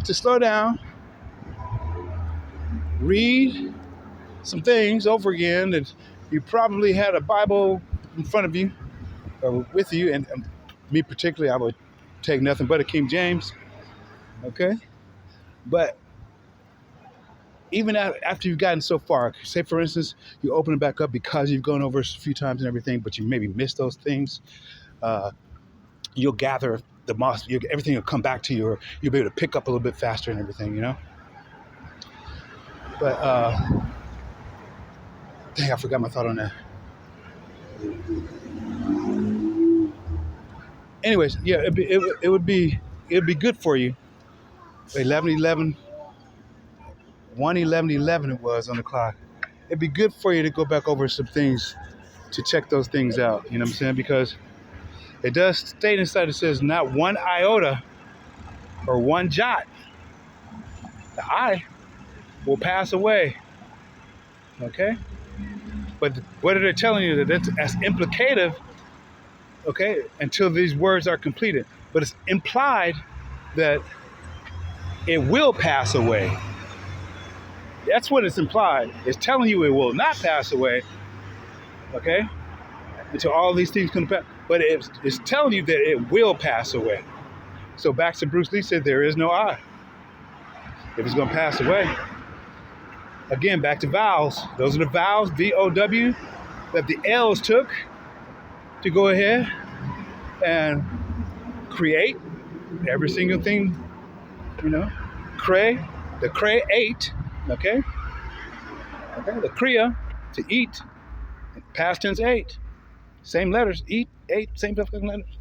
to slow down, read some things over again that you probably had a Bible in front of you or with you, and me particularly, I would take nothing but a King James, okay? But even after you've gotten so far, say for instance, you open it back up because you've gone over it a few times and everything, but you maybe missed those things, you'll gather everything will come back to you, or you'll be able to pick up a little bit faster and everything, you know? But, dang, I forgot my thought on that. Anyways, yeah, it would be good for you. 11:11, 1:11:11 it was on the clock. It'd be good for you to go back over some things, to check those things out. You know what I'm saying? Because it does state inside, it says not one iota or one jot. The I will pass away. Okay? But what are they telling you? That's implicative, okay, until these words are completed. But it's implied that it will pass away. That's what it's implied. It's telling you it will not pass away, okay, until all these things come to pass. But it's telling you that it will pass away. So back to Bruce Lee said, there is no I. If it's going to pass away. Again, back to vowels. Those are the vowels, V-O-W, that the L's took to go ahead and create every single thing, you know. The create, okay? Okay, the kriya, to eat, past tense ate. Same letters, eat, ate, same fucking letters.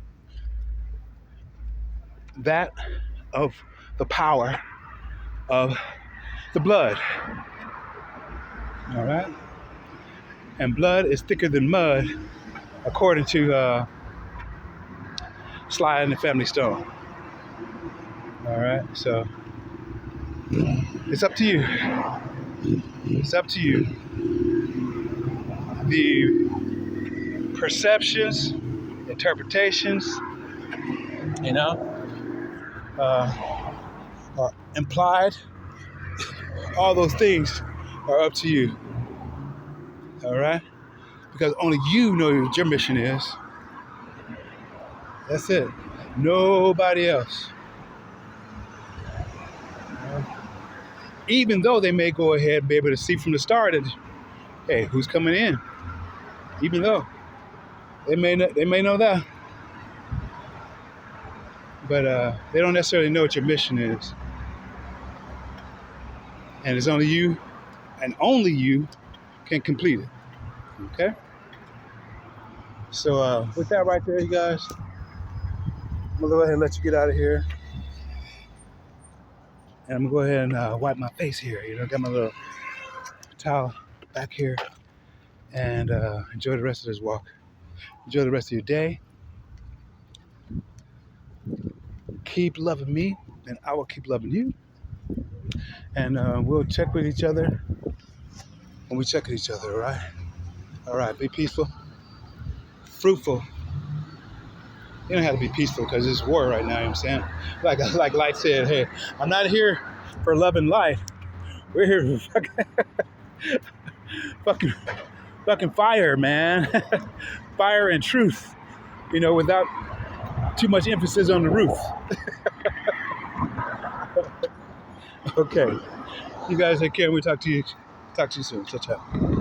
That of the power of the blood. All right? And blood is thicker than mud, according to Sly and the Family Stone. All right, so it's up to you. It's up to you. The perceptions, interpretations, you know, are implied. All those things are up to you. All right? Because only you know what your mission is. That's it. Nobody else. Even though they may go ahead and be able to see from the start that, hey, who's coming in? Even though they may know that, but they don't necessarily know what your mission is. And it's only you, and only you, can complete it. Okay. So with that right there, you guys, I'm gonna go ahead and let you get out of here. And I'm gonna go ahead and wipe my face here. You know, got my little towel back here, and enjoy the rest of this walk. Enjoy the rest of your day. Keep loving me, and I will keep loving you. And we'll check with each other when we check with each other. All right. All right. Be peaceful, fruitful. You don't have to be peaceful because it's war right now, you know what I'm saying? Like Light said, hey, I'm not here for love and life. We're here for fucking fire, man. Fire and truth, you know, without too much emphasis on the roof. Okay. You guys take care. We'll talk to you soon. Ciao, ciao.